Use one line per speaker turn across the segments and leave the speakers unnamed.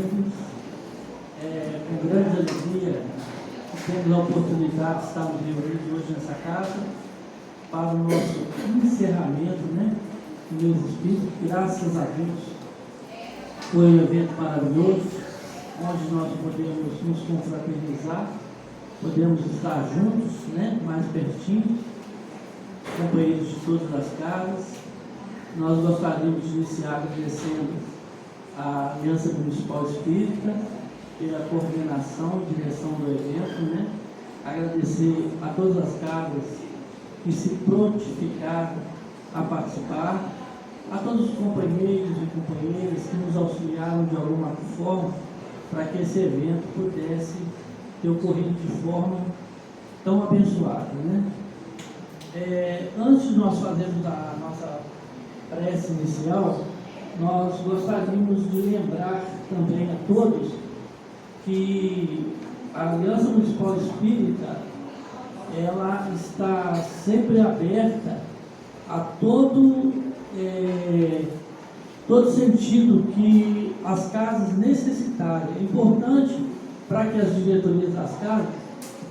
simples, com grande alegria, temos a oportunidade de estarmos reunidos hoje nessa casa para o nosso encerramento, do mês espírita. Graças a Deus, foi um evento maravilhoso, onde nós podemos nos confraternizar, podemos estar juntos, mais pertinho, companheiros de todas as casas. Nós gostaríamos de iniciar agradecendo a Aliança Municipal Espírita pela coordenação e direção do evento, agradecer a todas as casas que se prontificaram a participar, a todos os companheiros e companheiras que nos auxiliaram de alguma forma para que esse evento pudesse ter ocorrido de forma tão abençoada, Antes de nós fazermos a nossa prece inicial, nós gostaríamos de lembrar também a todos que a Aliança Municipal Espírita, ela está sempre aberta a todo sentido que as casas necessitarem. É importante para que as diretorias das casas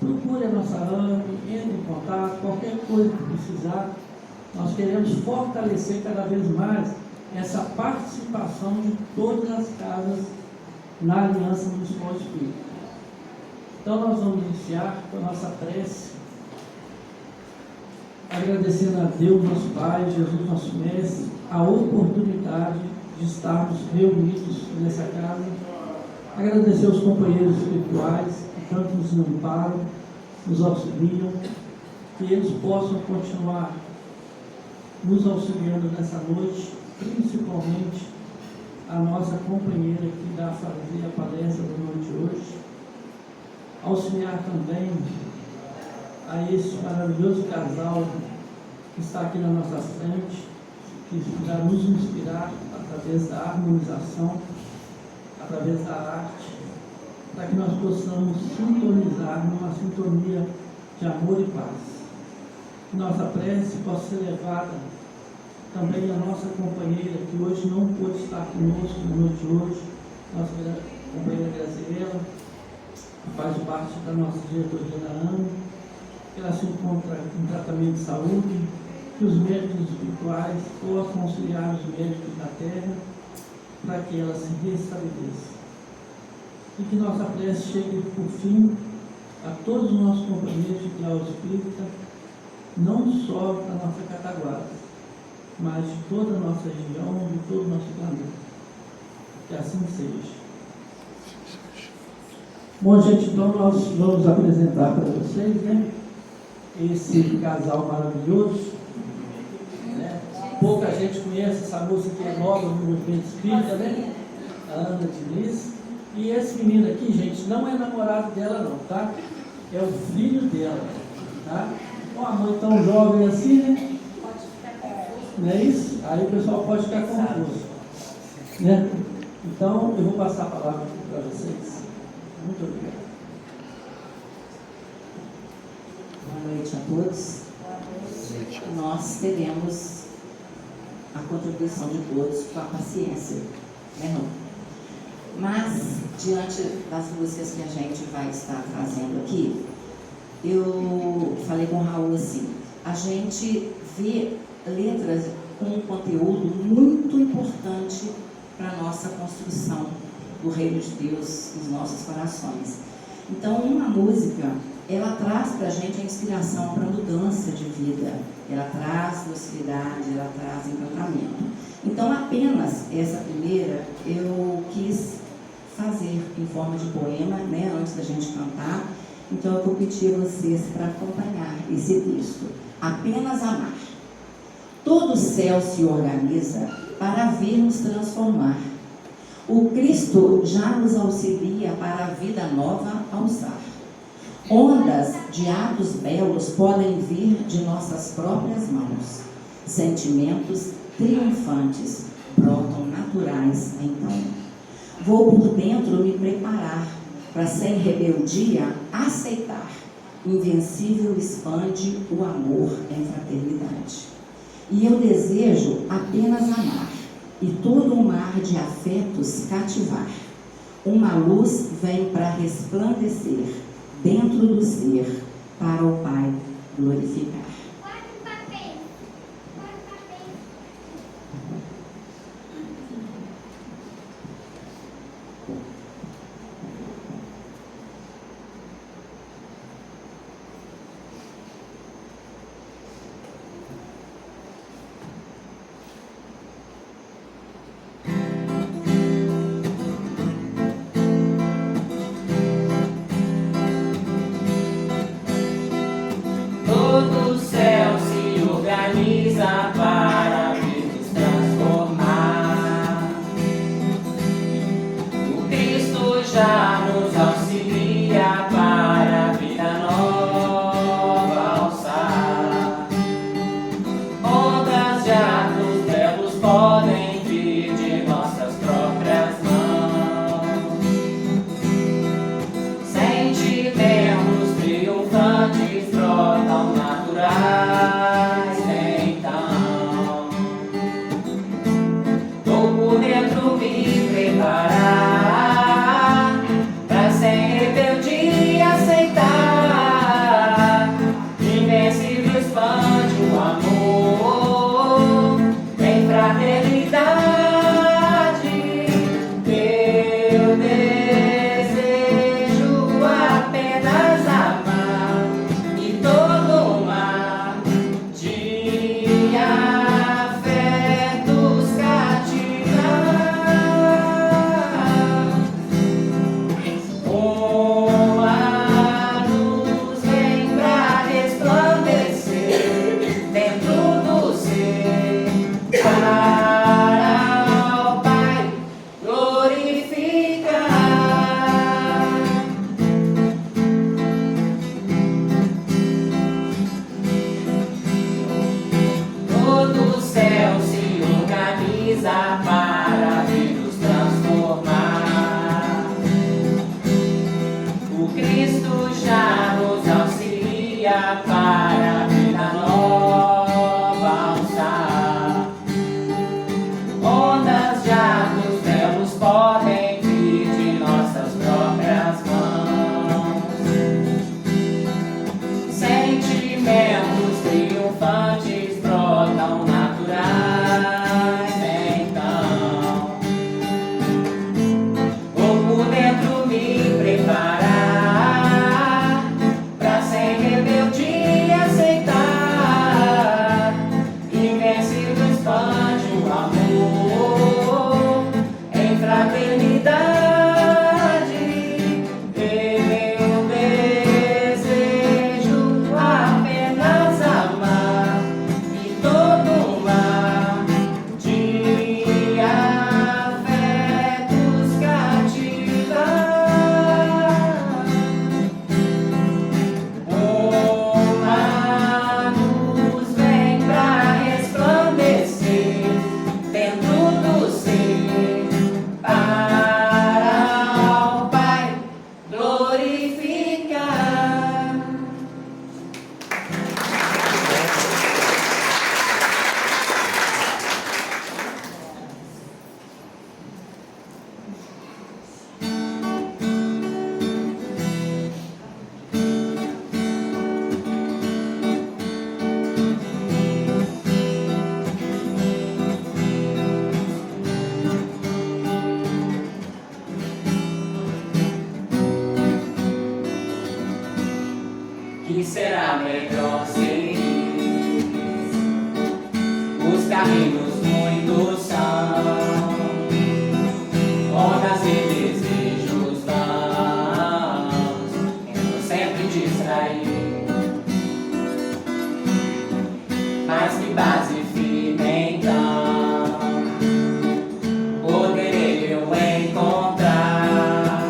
procurem a nossa AME, entrem em contato, qualquer coisa que precisar. Nós queremos fortalecer cada vez mais essa participação de todas as casas na Aliança Municipal Espírita. Então nós vamos iniciar com a nossa prece, agradecendo a Deus, nosso Pai, Jesus, nosso Mestre, a oportunidade de estarmos reunidos nessa casa. Agradecer aos companheiros espirituais que tanto nos amparam, nos auxiliam, que eles possam continuar nos auxiliando nessa noite, principalmente a nossa companheira que irá fazer a palestra da noite hoje. Auxiliar também a esse maravilhoso casal que está aqui na nossa frente, que irá nos inspirar através da harmonização, através da arte, para que nós possamos sintonizar numa sintonia de amor e paz. Que nossa prece possa ser levada também a nossa companheira, que hoje não pôde estar conosco na noite de hoje, nossa companheira Graziela, que faz parte da nossa diretoria da AME, que ela se encontra em tratamento de saúde, que os médicos espirituais possam auxiliar os médicos da terra, para que ela se restabeleça. E que nossa prece chegue por fim a todos os nossos companheiros de grau espírita, não só da nossa Cataguases, mas de toda a nossa região, de todo o nosso planeta. Que assim seja. Bom, gente, então nós vamos apresentar para vocês, esse casal maravilhoso. Pouca gente conhece essa moça que é nova no movimento espírita, a Ana Diniz. E esse menino aqui, gente, não é namorado dela não, tá? É o filho dela, tá? Com a mãe tão jovem assim, não é isso? Aí o pessoal pode ficar confuso, Então, eu vou passar a palavra para vocês. Muito obrigado.
Boa noite a todos. Nós teremos a contribuição de todos com a paciência, Mas, diante das músicas que a gente vai estar trazendo aqui, eu falei com o Raul assim, a gente vê letras com um conteúdo muito importante para a nossa construção do reino de Deus nos nossos corações. Então, uma música, ela traz para a gente a inspiração para a mudança de vida, ela traz docilidade, ela traz encantamento. Então, apenas essa primeira eu quis fazer em forma de poema, antes da gente cantar. Então, eu vou pedir a vocês para acompanhar esse texto. Apenas amar. Todo o céu se organiza para vir nos transformar. O Cristo já nos auxilia para a vida nova a usar. Ondas de atos belos podem vir de nossas próprias mãos. Sentimentos triunfantes brotam naturais então. Vou por dentro me preparar para sem rebeldia aceitar. Invencível expande o amor em fraternidade. E eu desejo apenas amar e todo um mar de afetos cativar. uma luz vem para resplandecer dentro do ser para o Pai glorificar.
Todo o céu se organiza para nos transformar. O Cristo já nos auxilia para a vida nova alçar. Ondas de atos belos podem vir de nossas próprias mãos. Sentimentos triunfantes brotam naturais, então vou por dentro me preparar pra sem rebeldia aceitar. Invencível expande o amor em fraternidade. Eu desejo apenas amar e todo mar de afetos cativar. Uma luz vem pra resplandecer dentro do ser para o Pai glorificar. Todo o céu se organiza para vir nos transformar. O Cristo já nos auxilia para a vida nova alçar. Ondas de atos belos podem vir de nossas próprias mãos. Sentimentos triunfantes brotam naturais, então vou por dentro me preparar pra sem rebeldia aceitar. Invencível expande o amor em fraternidade. Eu desejo apenas amar e todo mar de afetos cativar. Uma luz vem pra resplandecer dentro do ser para o Pai glorificar. Que será melhor seguir os caminhos muitos são, ondas e desejos vãos, tento sempre distrair. Mas que base firme então poderei eu encontrar,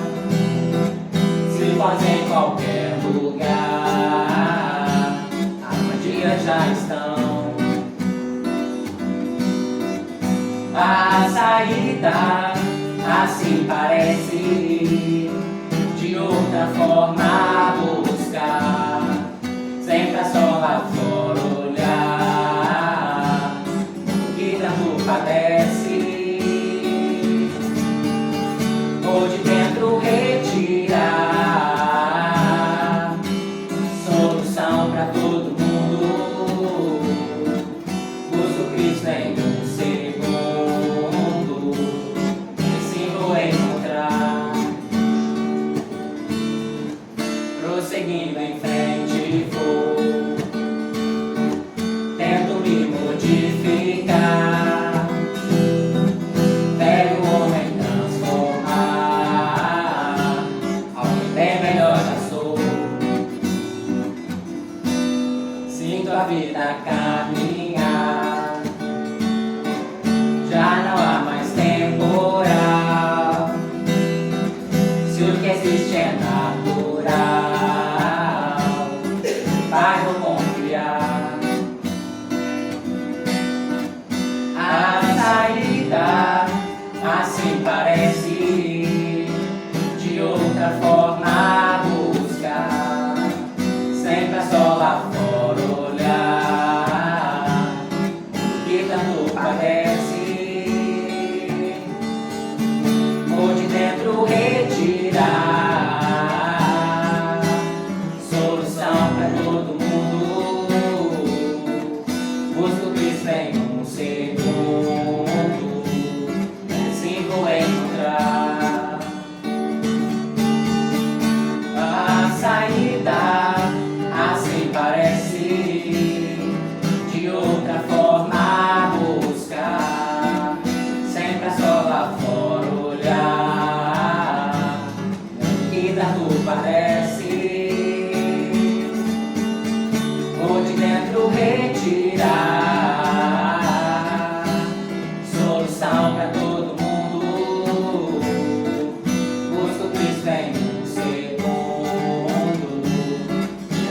se fosse em qualquer lugar, armadilhas já estão. A saída assim parece de outra forma buscar, sempre a só lá fora olhar o que tanto padece, ou de dentro a caminhar. Já não há mais temporal, se o que existe é natural, vai eu confiar. A saída assim parece, de outra forma buscar, sempre é só lá fora olhar, que tanto padece, ou de dentro retirar, solução pra todo mundo, busco que vem um segundo, assim vou encontrar a saída, assim parece, de outra forma buscar, sempre é só lá fora olhar, que tanto parece, ou de dentro retirar, solução pra todo mundo, busco que vem um segundo,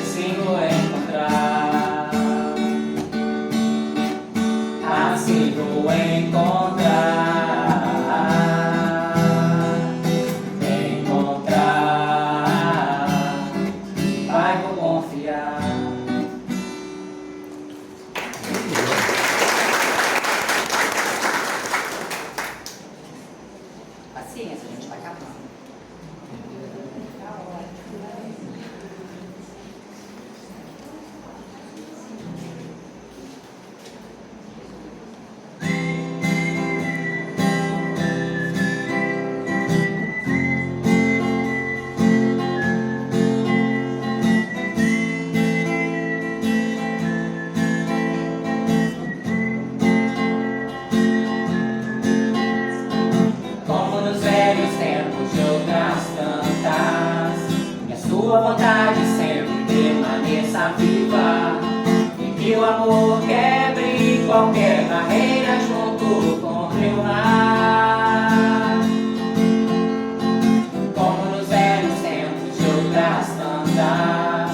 assim vou encontrar, assim vou encontrar, vai vou confiar.
Paciência, a gente vai acabando.
Como nos velhos tempos de outras tantas, que a sua vontade sempre permaneça viva, e que o amor quebre qualquer barreira junto com o teu mar. Como nos velhos tempos de outras tantas,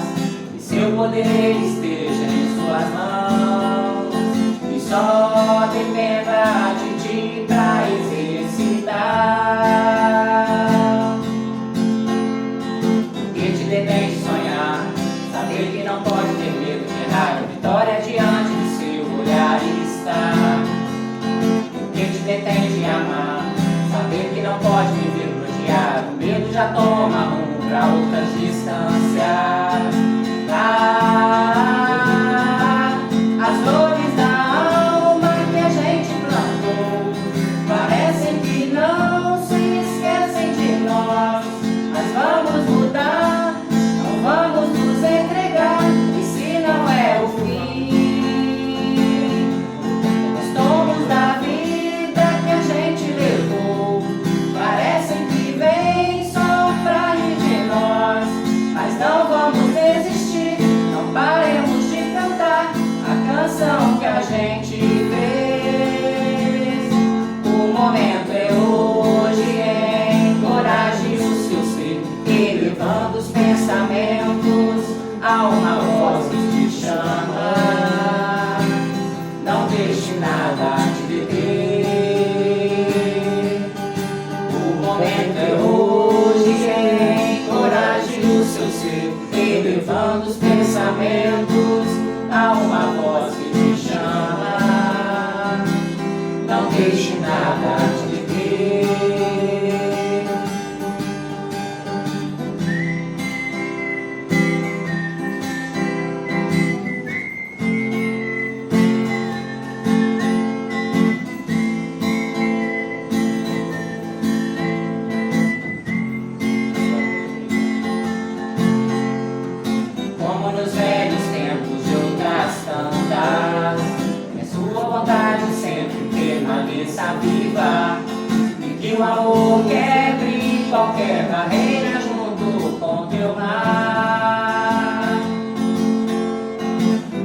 que seu poder esteja em suas mãos, e só dependa de ti pra exercitar. O que te detém de sonhar, saber que não pode ter medo de errar, a vitória diante do seu olhar está. O que te detém de amar, saber que não pode viver no odiar, o medo já toma rumo pra outras distâncias. As dores da alma que a gente plantou parecem que não se esquecem de nós, mas vamos mudar, não vamos nos entregar, e se não é o fim, os tomos da vida que a gente levou parecem que vêm só pra rir de nós, mas não vamos desistir, não paremos de cantar a canção que a gente fez. O momento é hoje, encoraje o seu ser, elevando os pensamentos a uma voz que te chama. Não deixe nada te deter. O momento é hoje, encoraje o seu ser, elevando os pensamentos a uma voz que te chama. Não deixe nada te deter. Como nos velhos tempos de outras tantas, que a sua vontade sempre permaneça viva, e que o amor quebre qualquer barreira junto com teu mar.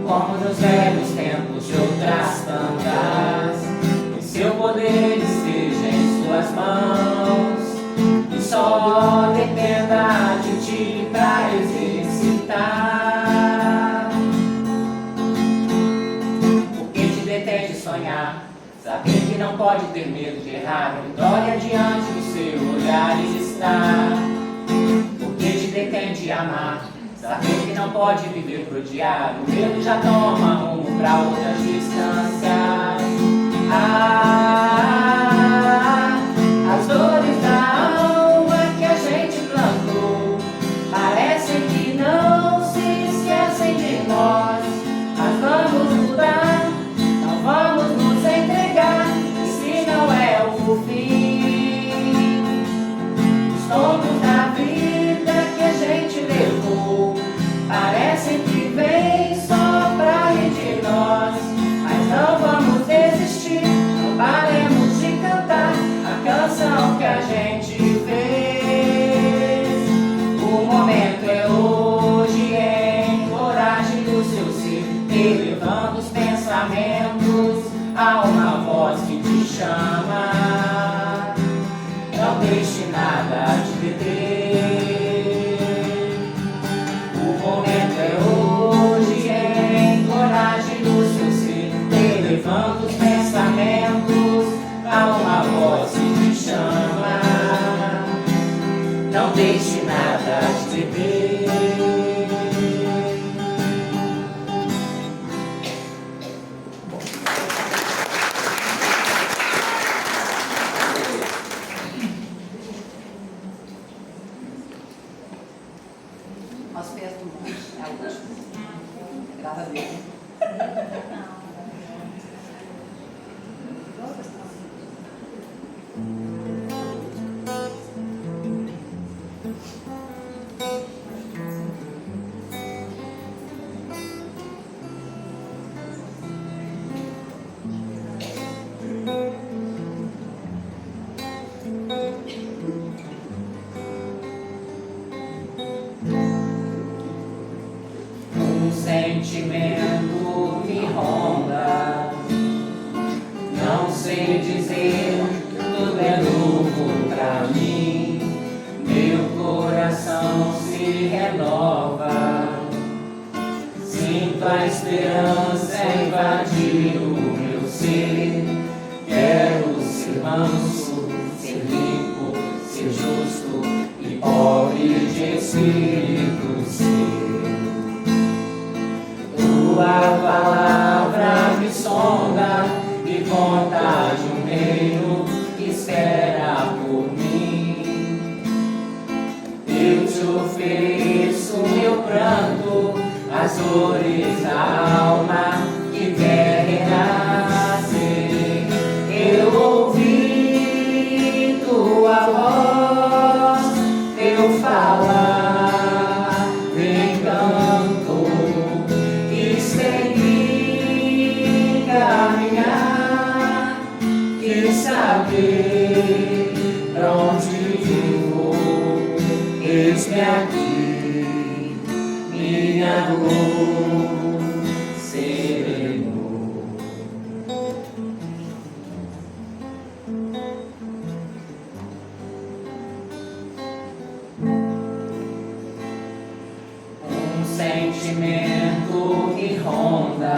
Como nos velhos velhos tempos de outras tantas, que seu poder esteja em suas mãos, e só dependa de ti pra exercitar. O que te detém de sonhar? Saber que não pode ter medo de errar, a vitória diante do seu olhar está. O que te detém de amar? Saber que não pode viver pro diário, o medo já toma rumo pra outras distâncias. As dores da alma que a gente plantou parecem que não se esquecem de nós. Mas vamos mudar, não vamos nos entregar, e se não é o fim, os tombos da vida que a gente levou parecem que vem só pra rir de nós. Mas não vamos desistir, não paremos de cantar a canção que a gente fez. O momento é hoje, encoraje o seu ser, elevando os pensamentos a uma voz que te chama. Não deixe nada te deter. O momento é hoje, encoraje o seu ser, elevando os pensamentos a uma voz que te chama. Não deixe nada te deter.
Aos pés do monte, é a última. Graças a Deus.
Um sentimento me ronda, não sei dizer, tudo é novo pra mim. Meu coração se renova, sinto a esperança invadir o meu ser. Quero ser manso, ser limpo, ser justo e pobre de espírito ser. Tua palavra me sonda, me conta de um reino que espera por mim. Eu te ofereço meu pranto, as dores da alma que quer renascer. Eu ouvi tua voz, teu falar, encanto, segui caminhar, quis saber pra onde vou. Eis-me aqui, minha dor serenou. Um sentimento me ronda,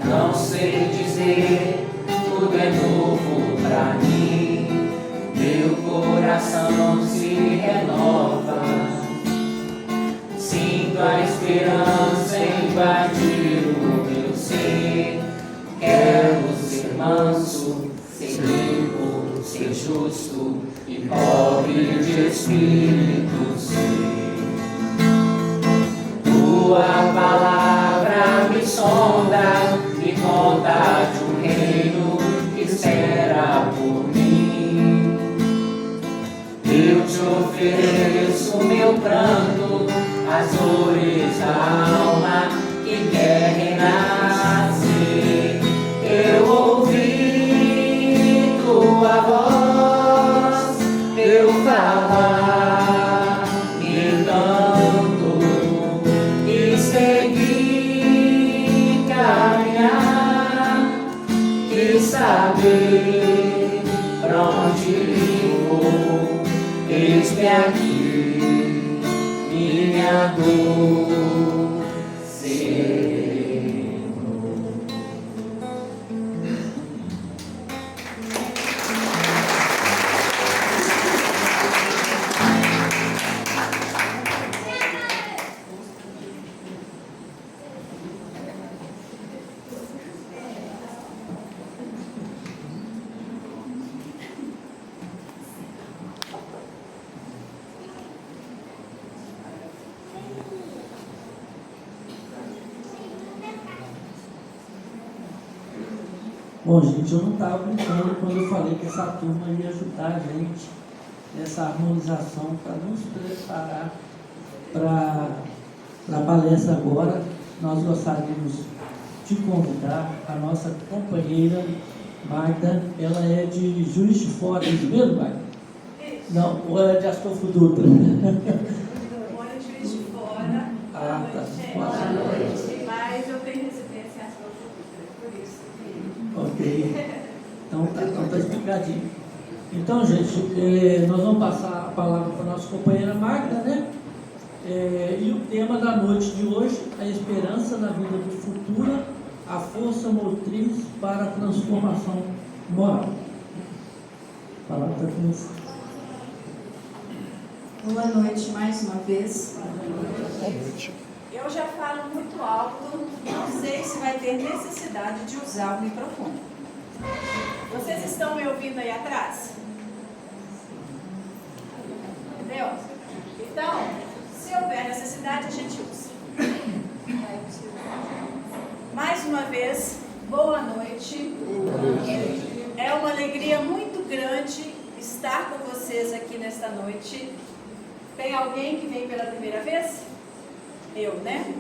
não sei dizer, tudo é novo pra mim. Meu coração se renova, sinto a esperança invadir o meu ser. Quero ser manso, ser limpo, ser justo e pobre de espírito ser. Tua palavra me sonda, me conta de um reino que espera por mim. Eu te ofereço meu pranto, as dores da alma que quer renascer. Eu ouvi tua voz, teu falar, encanto, e segui Eis-me aqui, minha dor, Senhor.
Bom, gente, eu não estava brincando quando eu falei que essa turma ia ajudar a gente nessa harmonização para nos preparar para a palestra agora. Nós gostaríamos de convidar a nossa companheira Magda. Ela é de Juiz de Fora, é isso mesmo, Magda? Não, ou é de Astolfo Dutra?
Eu moro em Juiz de Fora.
Ah, tá.
Boa noite. Mas eu tenho residência em Astolfo Dutra, por isso.
Ok. Então tá explicadinho. Então, gente, nós vamos passar a palavra para a nossa companheira Magda, né? E o tema da noite de hoje, a esperança na vida do futuro, a força motriz para a transformação moral. A palavra está com você.
Boa noite mais uma vez.
Eu já falo muito alto, não sei se vai ter necessidade de usar o microfone. Vocês estão me ouvindo aí atrás? Entendeu? Então, se houver necessidade, a gente usa. Mais uma vez, boa noite. É uma alegria muito grande estar com vocês aqui nesta noite. Tem alguém que vem pela primeira vez? Eu, né?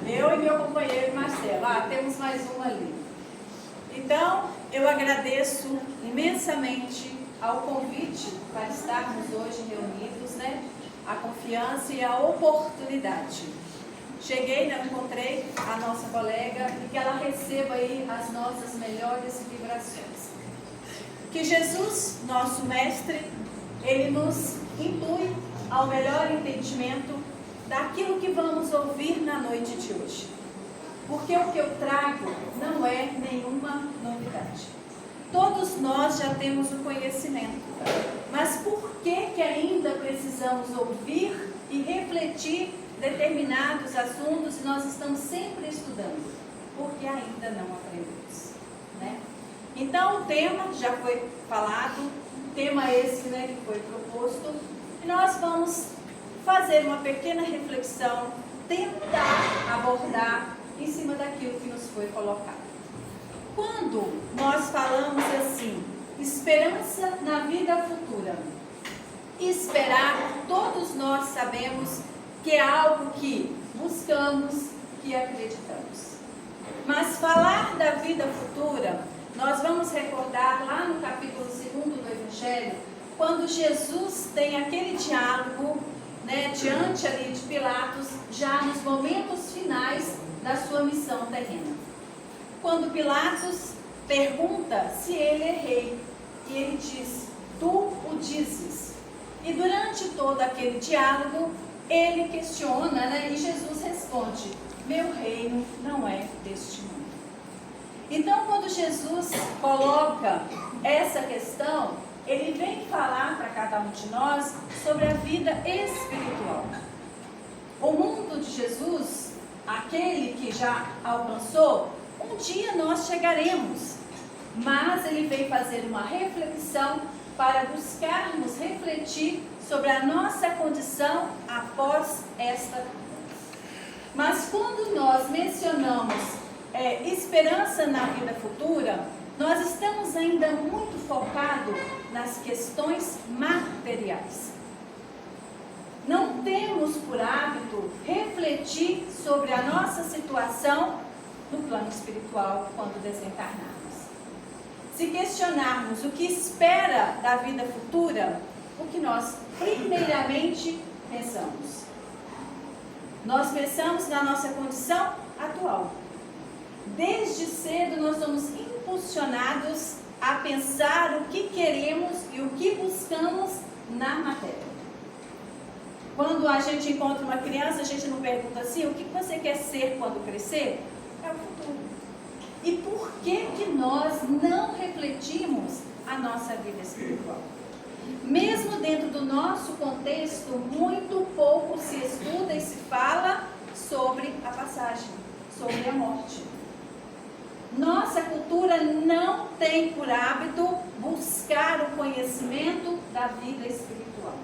Eu e meu companheiro Marcelo. Temos mais um ali. Então, eu agradeço imensamente ao convite para estarmos hoje reunidos, né? A confiança e a oportunidade. Cheguei, né, encontrei a nossa colega e que ela receba aí as nossas melhores vibrações. Que Jesus, nosso mestre, ele nos intui ao melhor entendimento daquilo que vamos ouvir na noite de hoje. Porque o que eu trago não é nenhuma novidade. Todos nós já temos o conhecimento, mas por que ainda precisamos ouvir e refletir determinados assuntos e nós estamos sempre estudando? Porque ainda não aprendemos, né? Então o tema já foi falado, tema esse, né, que foi proposto, e nós vamos fazer uma pequena reflexão, tentar abordar em cima daquilo que nos foi colocado. Quando nós falamos assim, esperança na vida futura, esperar, todos nós sabemos que é algo que buscamos, que acreditamos. Mas falar da vida futura, nós vamos recordar lá no capítulo 2 do Evangelho, quando Jesus tem aquele diálogo, né, diante ali de Pilatos, já nos momentos finais da sua missão terrena. Quando Pilatos pergunta se ele é rei, e ele diz, tu o dizes. E durante todo aquele diálogo, ele questiona, né, e Jesus responde, meu reino não é deste mundo. Então, quando Jesus coloca essa questão, ele vem falar para cada um de nós sobre a vida espiritual. O mundo de Jesus, aquele que já alcançou, um dia nós chegaremos. Mas ele vem fazer uma reflexão para buscarmos refletir sobre a nossa condição após esta vida. Mas quando nós mencionamos esperança na vida futura, nós estamos ainda muito focados nas questões materiais. Não temos por hábito refletir sobre a nossa situação no plano espiritual quando desencarnarmos. Se questionarmos o que espera da vida futura, o que nós primeiramente pensamos? Nós pensamos na nossa condição atual. Desde cedo nós somos impulsionados a pensar o que queremos e o que buscamos na matéria. Quando a gente encontra uma criança, a gente não pergunta assim, o que você quer ser quando crescer? É o futuro. E por que nós não refletimos a nossa vida espiritual? Mesmo dentro do nosso contexto, muito pouco se estuda e se fala sobre a passagem, sobre a morte. Nossa cultura não tem por hábito buscar o conhecimento da vida espiritual.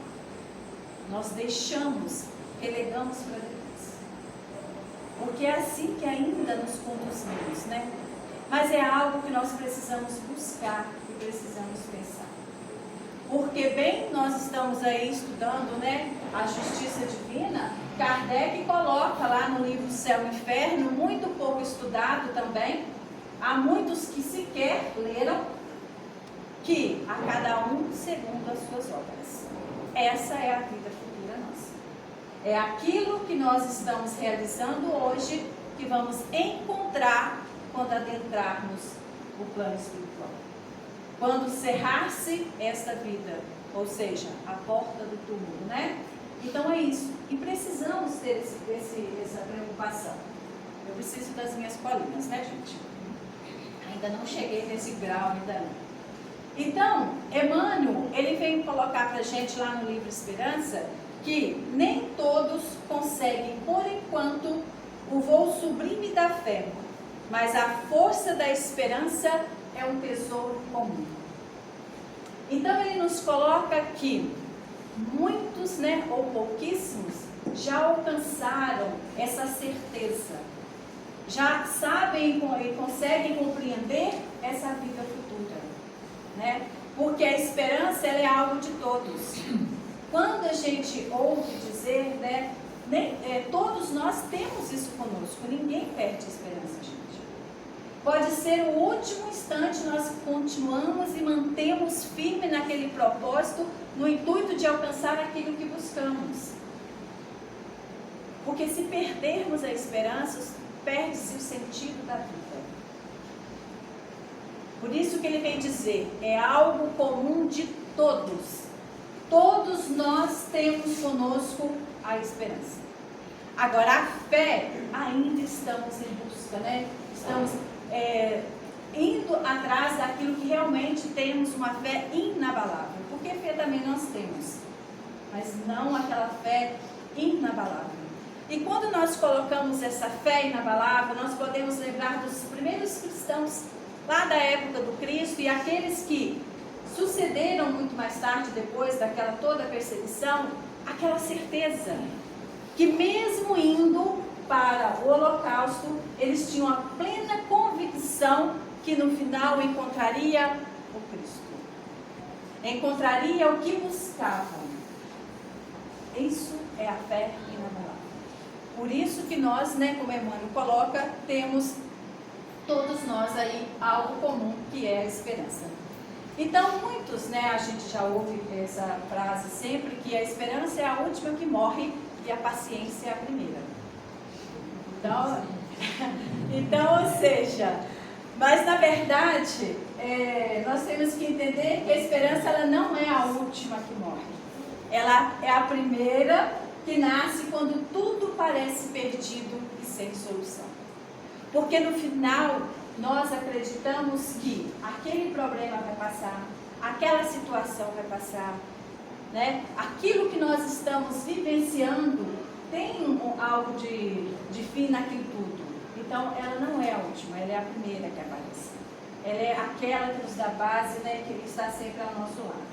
Nós deixamos, relegamos para depois. Porque é assim que ainda nos conduzimos, né? Mas é algo que nós precisamos buscar e precisamos pensar. Porque bem nós estamos aí estudando, né, a justiça divina, Kardec coloca lá no livro Céu e Inferno, muito pouco estudado também, há muitos que sequer leram, que a cada um segundo as suas obras. Essa é a vida futura nossa. É aquilo que nós estamos realizando hoje que vamos encontrar quando adentrarmos o plano espiritual. Quando cerrar-se esta vida, ou seja, a porta do túmulo, né? Então é isso. E precisamos ter essa preocupação. Eu preciso das minhas colinhas, né, gente? Ainda não cheguei nesse grau, ainda não. Então, Emmanuel, ele vem colocar para a gente lá no livro Esperança, que nem todos conseguem, por enquanto, o voo sublime da fé, mas a força da esperança é um tesouro comum. Então ele nos coloca que muitos, né, ou pouquíssimos, já alcançaram essa certeza, já sabem e conseguem compreender essa vida futura, né? Porque a esperança, ela é algo de todos. Quando a gente ouve dizer, né, todos nós temos isso conosco, ninguém perde a esperança, gente. Pode ser o último instante, nós continuamos e mantemos firme naquele propósito, no intuito de alcançar aquilo que buscamos. Porque se perdermos a esperança, perde-se o sentido da vida. Por isso que ele vem dizer, é algo comum de todos. Todos nós temos conosco a esperança. Agora, a fé, ainda estamos em busca, né? Estamos indo atrás daquilo que realmente temos uma fé inabalável. Porque fé também nós temos, mas não aquela fé inabalável. E quando nós colocamos essa fé inabalável, nós podemos lembrar dos primeiros cristãos lá da época do Cristo e aqueles que sucederam muito mais tarde, depois daquela toda perseguição, aquela certeza que mesmo indo para o holocausto, eles tinham a plena convicção que no final encontraria o Cristo. Encontraria o que buscavam. Isso é a fé inabalável. Por isso que nós, né, como Emmanuel coloca, temos todos nós aí algo comum, que é a esperança. Então, muitos, né, a gente já ouve essa frase sempre, que a esperança é a última que morre e a paciência é a primeira. Então, ou seja, mas na verdade, nós temos que entender que a esperança, ela não é a última que morre. Ela é a primeira que nasce quando tudo parece perdido e sem solução. Porque no final, nós acreditamos que aquele problema vai passar, aquela situação vai passar, né? Aquilo que nós estamos vivenciando tem algo de fim naquilo tudo. Então, ela não é a última, ela é a primeira que aparece. Ela é aquela que nos dá base, né, que está sempre ao nosso lado.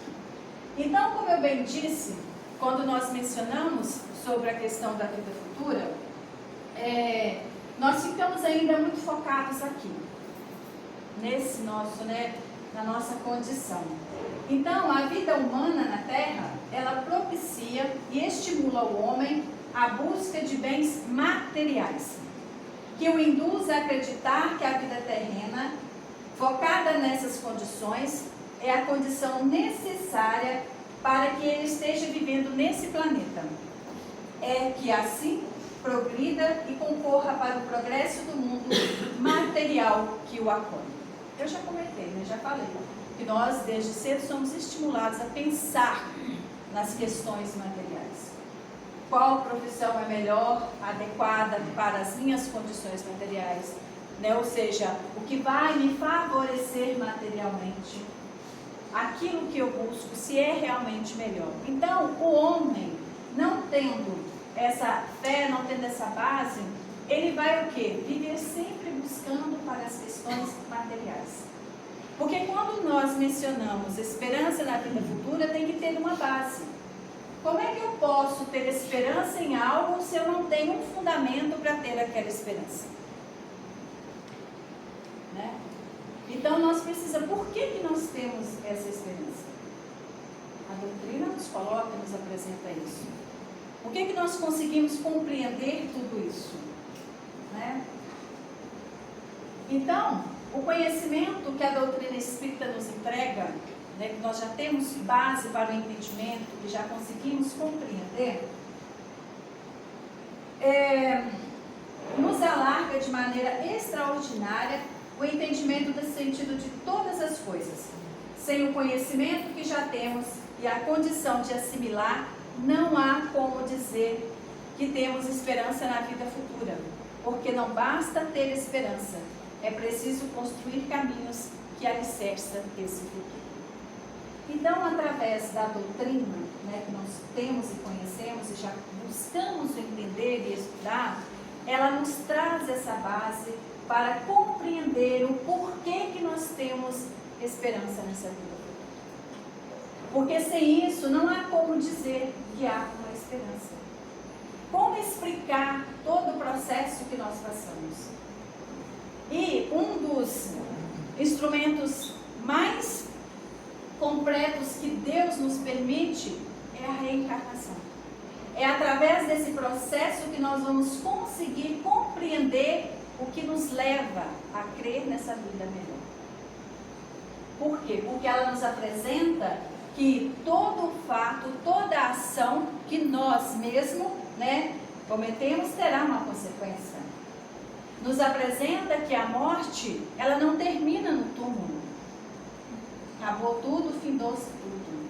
Então, como eu bem disse, quando nós mencionamos sobre a questão da vida futura, nós ficamos ainda muito focados aqui, nesse nosso, né, na nossa condição. Então, a vida humana na Terra, ela propicia e estimula o homem à busca de bens materiais, que o induz a acreditar que a vida terrena, focada nessas condições, é a condição necessária para que ele esteja vivendo nesse planeta. É que assim progrida e concorra para o progresso do mundo material que o acolhe. Eu já comentei, né? Já falei que nós desde cedo somos estimulados a pensar nas questões materiais. qual profissão é melhor, adequada para as minhas condições materiais, né? Ou seja, o que vai me favorecer materialmente, aquilo que eu busco, se é realmente melhor. Então, o homem, não tendo essa fé, não tendo essa base, ele vai o quê? Viver sempre buscando para as questões materiais. Porque quando nós mencionamos esperança na vida futura, tem que ter uma base. Como é que eu posso ter esperança em algo se eu não tenho um fundamento para ter aquela esperança? Né? Então nós precisamos, por que nós temos essa esperança? A doutrina nos coloca, nos apresenta isso. Por que nós conseguimos compreender tudo isso? Né? Então, o conhecimento que a doutrina espírita nos entrega, né, que nós já temos base para o entendimento, que já conseguimos compreender, nos alarga de maneira extraordinária o entendimento do sentido de todas as coisas. Sem o conhecimento que já temos e a condição de assimilar, não há como dizer que temos esperança na vida futura, porque não basta ter esperança, é preciso construir caminhos que alicerçam esse futuro. Então, através da doutrina, né, que nós temos e conhecemos e já buscamos entender e estudar, ela nos traz essa base para compreender o porquê que nós temos esperança nessa vida futura. Porque sem isso não há como dizer que há uma esperança. Como explicar todo o processo que nós passamos? E um dos instrumentos mais completos que Deus nos permite é a reencarnação. É através desse processo que nós vamos conseguir compreender o que nos leva a crer nessa vida melhor. Por quê? Porque ela nos apresenta que todo fato, toda ação que nós mesmos, né, cometemos terá uma consequência. Nos apresenta que a morte, ela não termina no túmulo. Acabou tudo, findou-se tudo.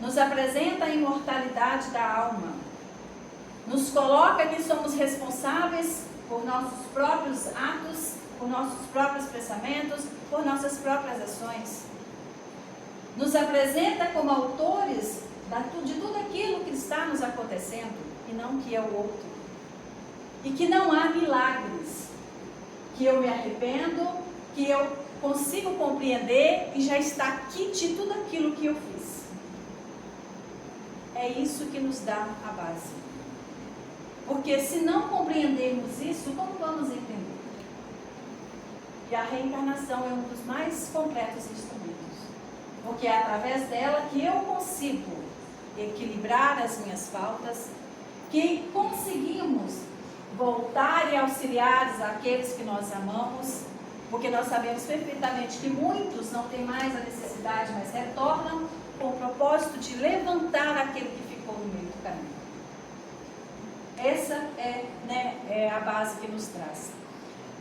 Nos apresenta a imortalidade da alma. Nos coloca que somos responsáveis por nossos próprios atos, por nossos próprios pensamentos, por nossas próprias ações. Nos apresenta como autores de tudo aquilo que está nos acontecendo e não que é o outro. E que não há milagres. Que eu me arrependo, que eu consigo compreender e já está aqui de tudo aquilo que eu fiz. É isso que nos dá a base. Porque se não compreendermos isso, como vamos entender? E a reencarnação é um dos mais completos instrumentos. Porque é através dela que eu consigo equilibrar as minhas faltas, que conseguimos voltar e auxiliar aqueles que nós amamos, porque nós sabemos perfeitamente que muitos não têm mais a necessidade, mas retornam com o propósito de levantar aquele que ficou no meio do caminho. Essa é a base que nos traz.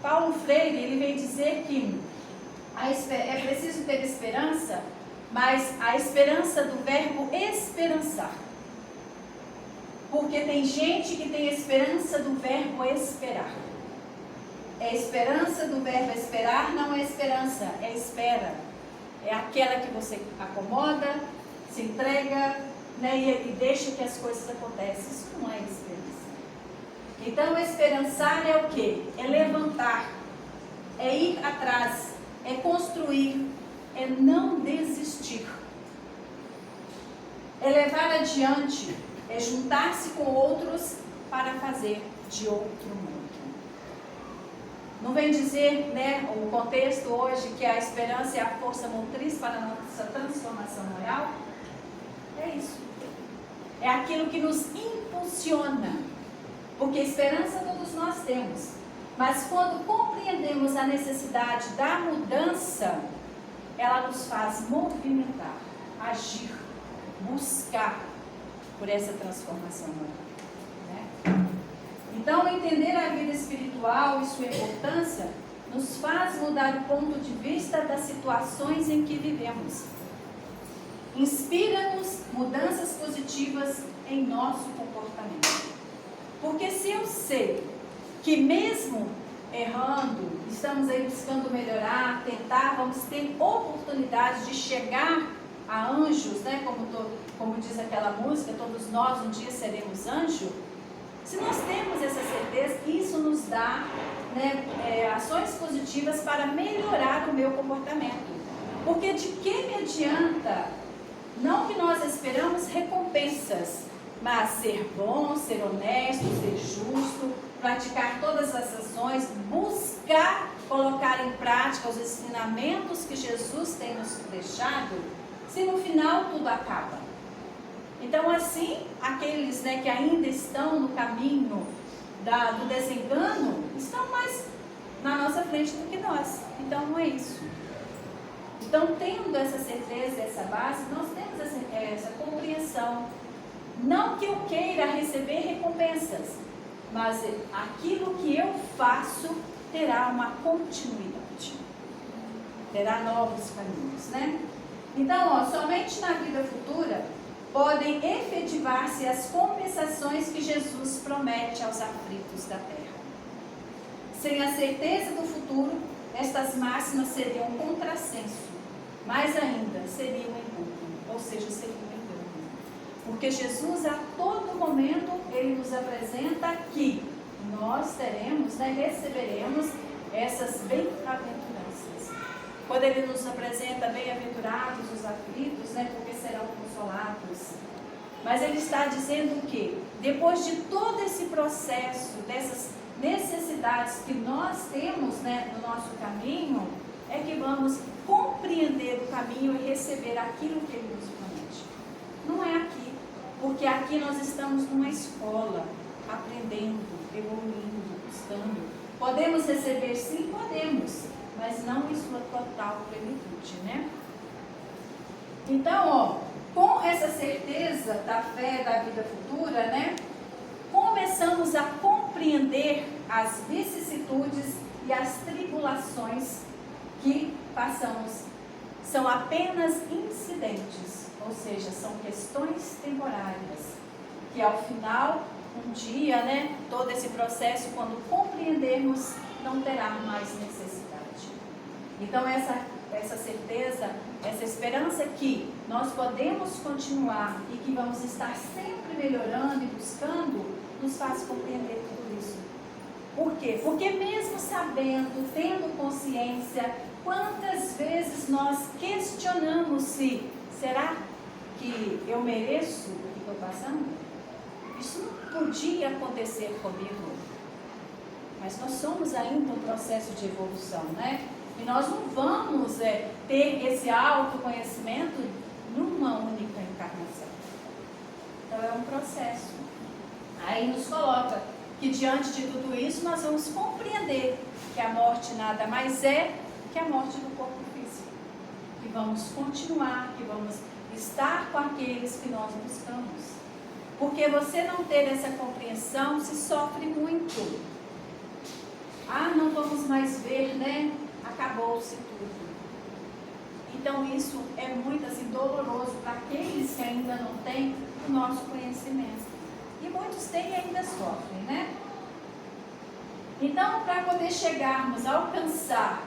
Paulo Freire, ele vem dizer que é preciso ter esperança, mas a esperança do verbo esperançar. Porque tem gente que tem esperança do verbo esperar. É esperança do verbo esperar, não é esperança, é espera. É aquela que você acomoda, se entrega, né, e deixa que as coisas acontecem. Isso não é esperança. Então, esperançar é o quê? É levantar, é ir atrás, é construir, é não desistir. É levar adiante, é juntar-se com outros para fazer de outro mundo. Não vem dizer, né, o contexto hoje que a esperança é a força motriz para a nossa transformação moral? É isso. É aquilo que nos impulsiona. Porque esperança todos nós temos. Mas quando compreendemos a necessidade da mudança, ela nos faz movimentar, agir, buscar por essa transformação moral. Né? Então, entender a vida espiritual e sua importância nos faz mudar o ponto de vista das situações em que vivemos. Inspira-nos mudanças positivas em nosso comportamento. Porque se eu sei que mesmo errando, estamos aí buscando melhorar, tentar, vamos ter oportunidade de chegar a anjos, né? Como diz aquela música, todos nós um dia seremos anjos. Se nós temos essa certeza, isso nos dá, né, ações positivas para melhorar o meu comportamento. Porque de que me adianta, não que nós esperamos recompensas, mas ser bom, ser honesto, ser justo, praticar todas as ações, buscar colocar em prática os ensinamentos que Jesus tem nos deixado, se no final tudo acaba. Então assim, aqueles, né, que ainda estão no caminho do desengano, estão mais na nossa frente do que nós. Então não é isso. Então, tendo essa certeza, essa base, nós temos essa compreensão. Não que eu queira receber recompensas, mas aquilo que eu faço terá uma continuidade, terá novos caminhos, né? Então, somente na vida futura podem efetivar-se as compensações que Jesus promete aos aflitos da terra. Sem a certeza do futuro, estas máximas seriam um contrassenso, mais ainda, seriam um engano, ou seja, seriam um engano. Porque Jesus, a todo momento, Ele nos apresenta que nós teremos, né, receberemos essas bem-aventuranças. Quando Ele nos apresenta bem-aventurados os aflitos, né, porque serão consolados. Mas Ele está dizendo que, depois de todo esse processo, dessas necessidades que nós temos, né, no nosso caminho, é que vamos compreender o caminho e receber aquilo que Ele nos promete. Não é aqui, porque aqui nós estamos numa escola, aprendendo, evoluindo, buscando. Podemos receber, sim, podemos, mas não em sua total plenitude, né? Então, com essa certeza da fé da vida futura, né, começamos a compreender as vicissitudes e as tribulações que passamos. São apenas incidentes, ou seja, são questões temporárias, que ao final, um dia, né, todo esse processo, quando compreendermos, não terá mais necessidade. Então, essa certeza, essa esperança que nós podemos continuar e que vamos estar sempre melhorando e buscando, nos faz compreender tudo isso. Por quê? Porque mesmo sabendo, tendo consciência, quantas vezes nós questionamos se, será que eu mereço o que estou passando? Isso não podia acontecer comigo. Mas nós somos ainda um processo de evolução, né? E nós não vamos ter esse autoconhecimento numa única encarnação. Então é um processo. Aí nos coloca que diante de tudo isso nós vamos compreender que a morte nada mais é que a morte do corpo físico. Que vamos continuar, que vamos estar com aqueles que nós buscamos. Porque você não ter essa compreensão se sofre muito. Ah, não vamos mais ver, né? Acabou-se tudo. Então isso é muito assim doloroso para aqueles que ainda não têm o nosso conhecimento. E muitos têm e ainda sofrem, né? Então, para poder chegarmos a alcançar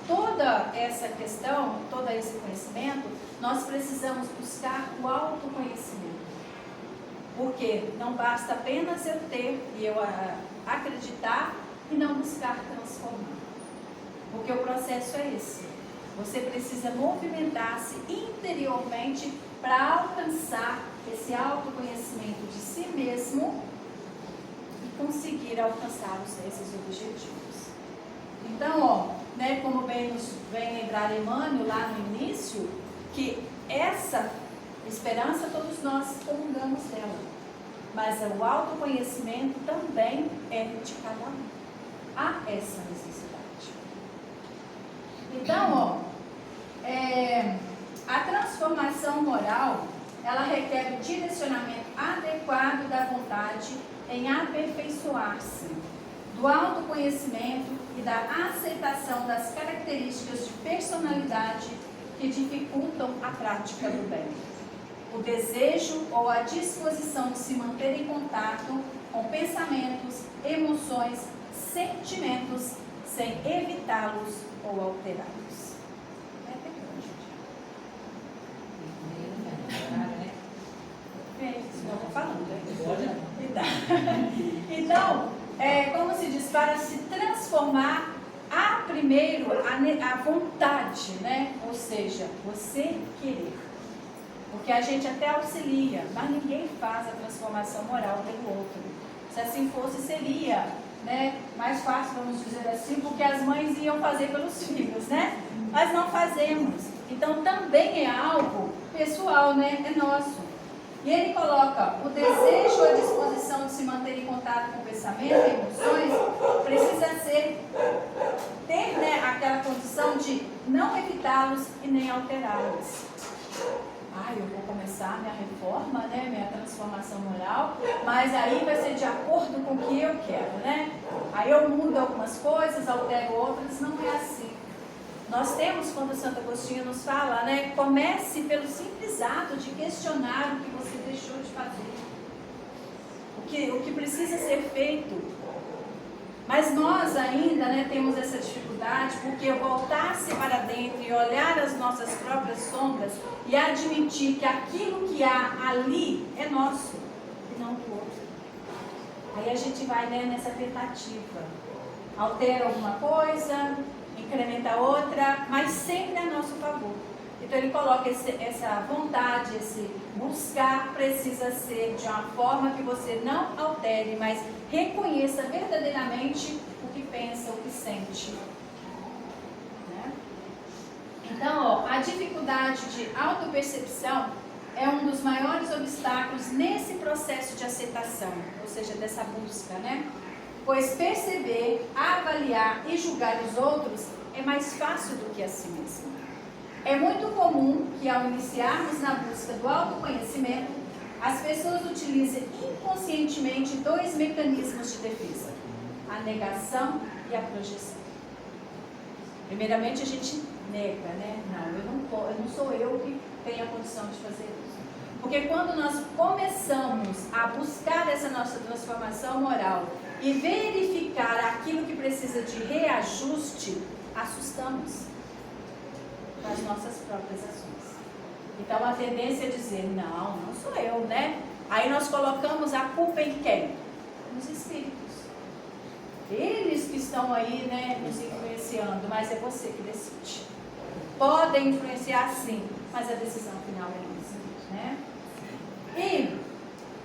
toda essa questão, todo esse conhecimento, nós precisamos buscar o autoconhecimento. Porque não basta apenas eu ter e eu acreditar e não buscar transformar. Porque o processo é esse. Você precisa movimentar-se interiormente para alcançar esse autoconhecimento de si mesmo e conseguir alcançar esses objetivos. Então, né, como bem nos vem lembrar Emmanuel lá no início, que essa esperança todos nós comungamos dela, mas o autoconhecimento também é de cada um. Há essa necessidade. Então, a transformação moral, ela requer o direcionamento adequado da vontade em aperfeiçoar-se, do autoconhecimento e da aceitação das características de personalidade que dificultam a prática do bem. o desejo ou a disposição de se manter em contato com pensamentos, emoções, sentimentos, sem evitá-los ou alterá-los. Isso não estou falando, né? Então, como se diz, para se transformar, há primeiro a vontade, né? Ou seja, você querer. Porque a gente até auxilia, mas ninguém faz a transformação moral pelo outro. Se assim fosse, seria, né, mais fácil, vamos dizer assim, porque as mães iam fazer pelos filhos, né? Mas não fazemos. Então também é algo pessoal, né? É nosso. E ele coloca o desejo ou a disposição de se manter em contato com o pensamento e emoções precisa ter, né, aquela condição de não evitá-los e nem alterá-los. Eu vou começar minha reforma, né, minha transformação moral, mas aí vai ser de acordo com o que eu quero, né? Aí eu mudo algumas coisas, altero outras, não é assim. Nós temos, quando Santo Agostinho nos fala, né, comece pelo simples ato de questionar o que você deixou de fazer, o que precisa ser feito. Mas nós ainda, né, temos essa dificuldade, porque voltar-se para dentro e olhar as nossas próprias sombras e admitir que aquilo que há ali é nosso e não do outro. Aí a gente vai, né, nessa tentativa, altera alguma coisa, incrementa outra, mas sempre a nosso favor. Então ele coloca essa vontade, esse buscar precisa ser de uma forma que você não altere, mas reconheça verdadeiramente o que pensa, o que sente. Né? Então, a dificuldade de autopercepção é um dos maiores obstáculos nesse processo de aceitação, ou seja, dessa busca, né? Pois perceber, avaliar e julgar os outros é mais fácil do que a si mesmo. É muito comum que, ao iniciarmos na busca do autoconhecimento, as pessoas utilizem inconscientemente dois mecanismos de defesa: a negação e a projeção. Primeiramente, a gente nega, né? Eu não sou eu que tenho a condição de fazer isso. Porque quando nós começamos a buscar essa nossa transformação moral e verificar aquilo que precisa de reajuste, assustamos as nossas próprias ações. Então a tendência é dizer, não sou eu, né? Aí nós colocamos a culpa em quem? Nos espíritos. Eles que estão aí, né, nos influenciando, mas é você que decide. Podem influenciar sim, mas a decisão final é nossa, né? E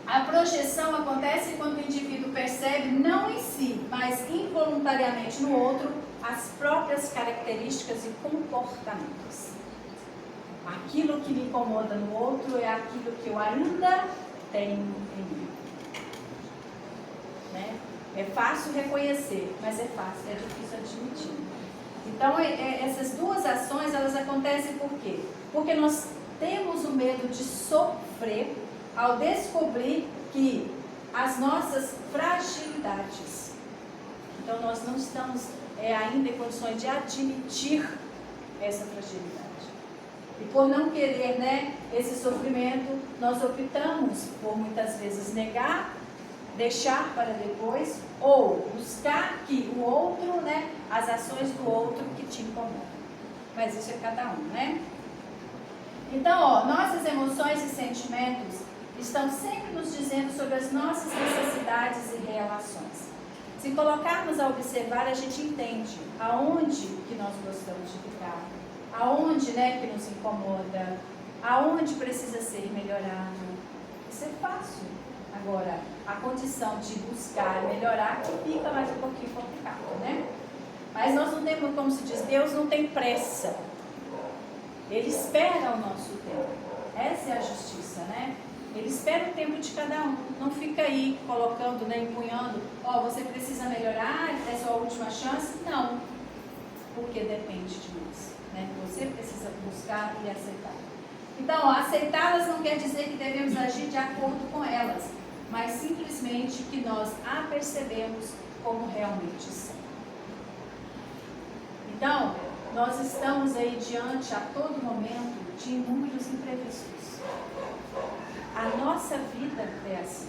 a projeção acontece quando o indivíduo percebe, não em si, mas involuntariamente no outro, as próprias características e comportamentos. Aquilo que me incomoda no outro é aquilo que eu ainda tenho em mim. Né? É fácil reconhecer, mas é difícil admitir. Então, essas duas ações, elas acontecem por quê? Porque nós temos o medo de sofrer ao descobrir que as nossas fragilidades. Então, nós não estamos ainda em condições de admitir essa fragilidade. E por não querer, né, esse sofrimento, nós optamos por muitas vezes negar, deixar para depois, ou buscar que o outro, né, as ações do outro que te incomodam. Mas isso é cada um, né? Então, nossas emoções e sentimentos estão sempre nos dizendo sobre as nossas necessidades e relações. Se colocarmos a observar, a gente entende aonde que nós gostamos de ficar, aonde, né, que nos incomoda, aonde precisa ser melhorado. Isso é fácil. Agora, a condição de buscar melhorar que fica mais um pouquinho complicado, né? Mas nós não temos, como se diz, Deus não tem pressa. Ele espera o nosso tempo. Essa é a justiça, né? Ele espera o tempo de cada um. Não fica aí colocando, né, empunhando, você precisa melhorar, é sua última chance. Não. Porque depende de nós, né? Você precisa buscar e aceitar. Então, aceitá-las não quer dizer que devemos agir de acordo com elas, mas simplesmente que nós a percebemos como realmente são. Então, nós estamos aí diante a todo momento de inúmeros imprevistos. A nossa vida é assim.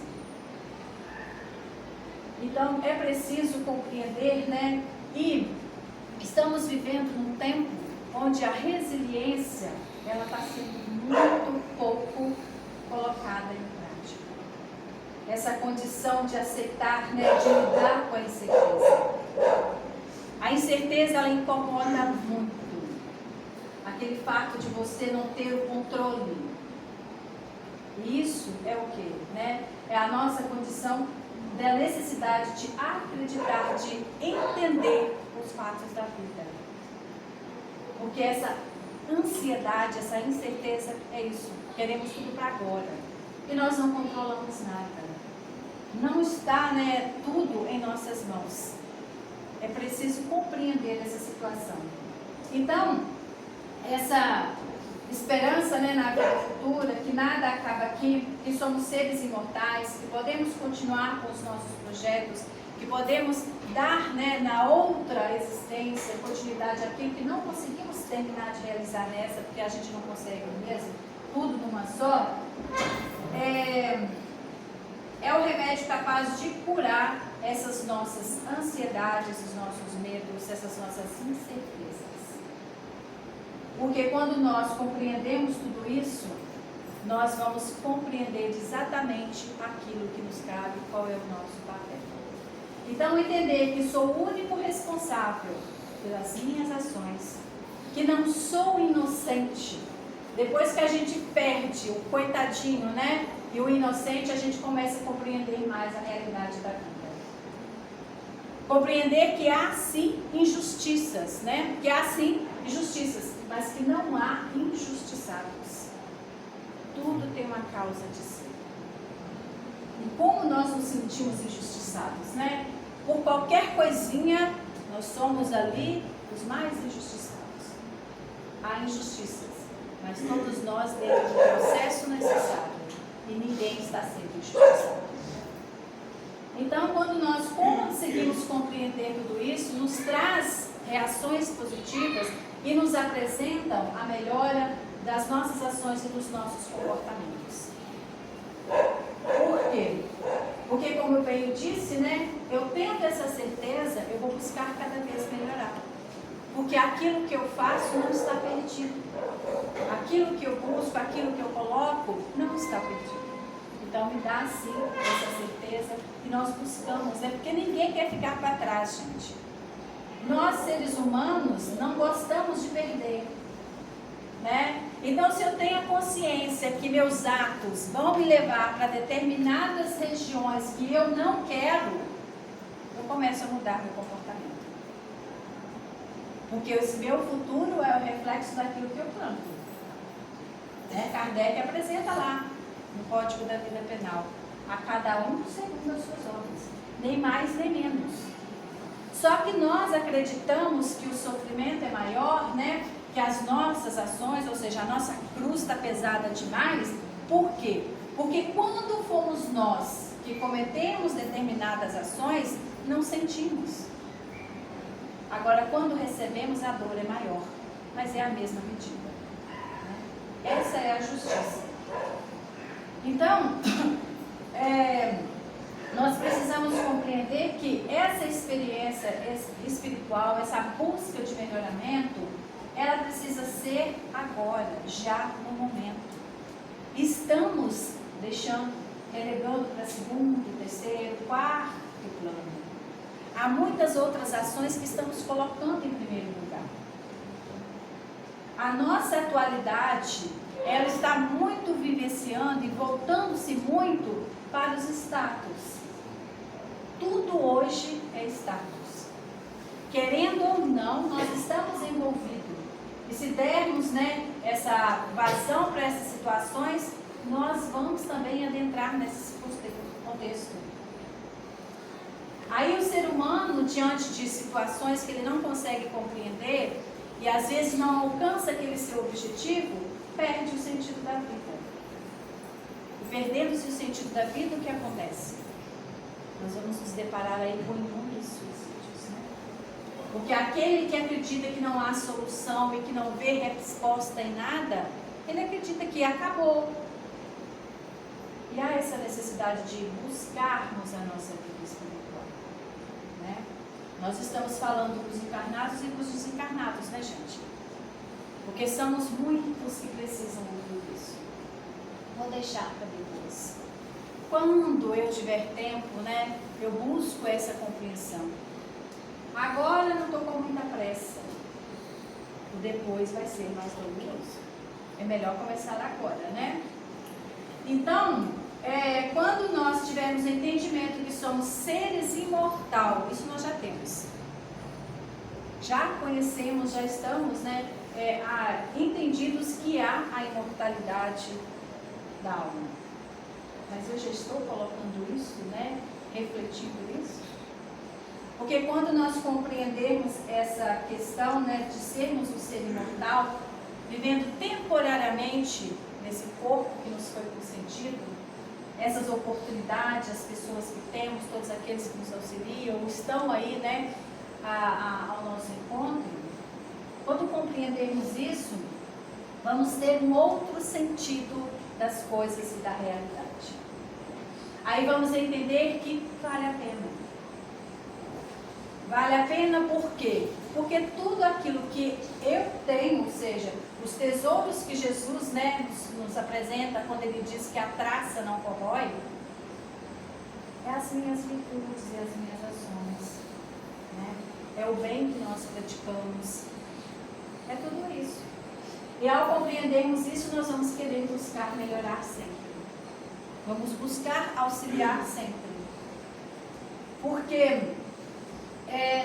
Então é preciso compreender, né? E estamos vivendo num tempo onde a resiliência ela está sendo muito pouco colocada em prática. Essa condição de aceitar, né, de lidar com a incerteza. A incerteza ela incomoda muito. Aquele fato de você não ter o controle. E isso é o quê? Né? É a nossa condição da necessidade de acreditar, de entender os fatos da vida. Porque essa ansiedade, essa incerteza é isso. Queremos tudo para agora. E nós não controlamos nada. Não está, né, tudo em nossas mãos. É preciso compreender essa situação. Então, essa esperança, né, na vida futura, que nada acaba aqui, que somos seres imortais, que podemos continuar com os nossos projetos, que podemos dar, né, na outra existência continuidade àquilo que não conseguimos terminar de realizar nessa, porque a gente não consegue mesmo, tudo numa só, é o remédio capaz de curar essas nossas ansiedades, os nossos medos, essas nossas incertezas. Porque quando nós compreendemos tudo isso, nós vamos compreender exatamente aquilo que nos cabe, qual é o nosso papel. Então, entender que sou o único responsável pelas minhas ações, que não sou inocente. Depois que a gente perde o coitadinho, né? E o inocente, a gente começa a compreender mais a realidade da vida. Compreender que há sim injustiças, né? Que há sim injustiças, mas que não há injustiçados. Tudo tem uma causa de si. E como nós nos sentimos injustiçados, né? Por qualquer coisinha, nós somos ali os mais injustiçados. Há injustiças, mas todos nós temos o processo necessário e ninguém está sendo injustiçado. Então, quando nós conseguimos compreender tudo isso, nos traz reações positivas e nos apresentam a melhora das nossas ações e dos nossos comportamentos. Por quê? Porque, como eu bem disse, né, eu tendo essa certeza, eu vou buscar cada vez melhorar. Porque aquilo que eu faço não está perdido. Aquilo que eu busco, aquilo que eu coloco, não está perdido. Então, me dá, sim, essa certeza que nós buscamos, né? Porque ninguém quer ficar para trás, gente. Nós, seres humanos, não gostamos de perder, né? Então, se eu tenho a consciência que meus atos vão me levar para determinadas regiões que eu não quero, eu começo a mudar meu comportamento. Porque esse meu futuro é o reflexo daquilo que eu planto. Né? Kardec apresenta lá, no Código da Vida Penal, a cada um segundo as suas obras, nem mais nem menos. Só que nós acreditamos que o sofrimento é maior, né? Que as nossas ações, ou seja, a nossa cruz está pesada demais. Por quê? Porque quando fomos nós que cometemos determinadas ações, não sentimos. Agora, quando recebemos, a dor é maior, mas é a mesma medida. Essa é a justiça. Então, nós precisamos compreender que essa experiência espiritual, essa busca de melhoramento, ela precisa ser agora, já no momento. Estamos relegando para segundo, terceiro, quarto plano. Há muitas outras ações que estamos colocando em primeiro lugar. A nossa atualidade, ela está muito vivenciando e voltando-se muito para os status. Tudo hoje é status. Querendo ou não, nós estamos envolvidos. E se dermos, né, essa vazão para essas situações, nós vamos também adentrar nesse contexto. Aí o ser humano, diante de situações que ele não consegue compreender e às vezes não alcança aquele seu objetivo, perde o sentido da vida. E perdendo-se o sentido da vida, o que acontece? Nós vamos nos deparar aí com inúmeros suicídios, né? Porque aquele que acredita que não há solução e que não vê resposta em nada, ele acredita que acabou. E há essa necessidade de buscarmos a nossa vida espiritual, né? Nós estamos falando dos encarnados e dos desencarnados, né, gente? Porque somos muitos que precisam ouvir isso. Vou deixar para depois. Quando eu tiver tempo, né, eu busco essa compreensão. Agora não estou com muita pressa. O depois vai ser mais doloroso. É melhor começar agora, né? Então, quando nós tivermos entendimento que somos seres imortais, isso nós já temos. Já conhecemos, já estamos, né, entendidos que há a imortalidade da alma. Mas eu já estou colocando isso, né, refletindo isso. Porque quando nós compreendermos essa questão, né, de sermos um ser imortal, vivendo temporariamente nesse corpo que nos foi concedido, essas oportunidades, as pessoas que temos, todos aqueles que nos auxiliam, estão aí, né, ao nosso encontro, quando compreendermos isso, vamos ter um outro sentido das coisas e da realidade. Aí vamos entender que vale a pena. Vale a pena por quê? Porque tudo aquilo que eu tenho, ou seja, os tesouros que Jesus, né, nos apresenta quando ele diz que a traça não corrói, é as minhas virtudes e as minhas ações, né? É o bem que nós praticamos, é tudo isso. E ao compreendermos isso, nós vamos querer buscar melhorar sempre. Vamos buscar auxiliar sempre. Porque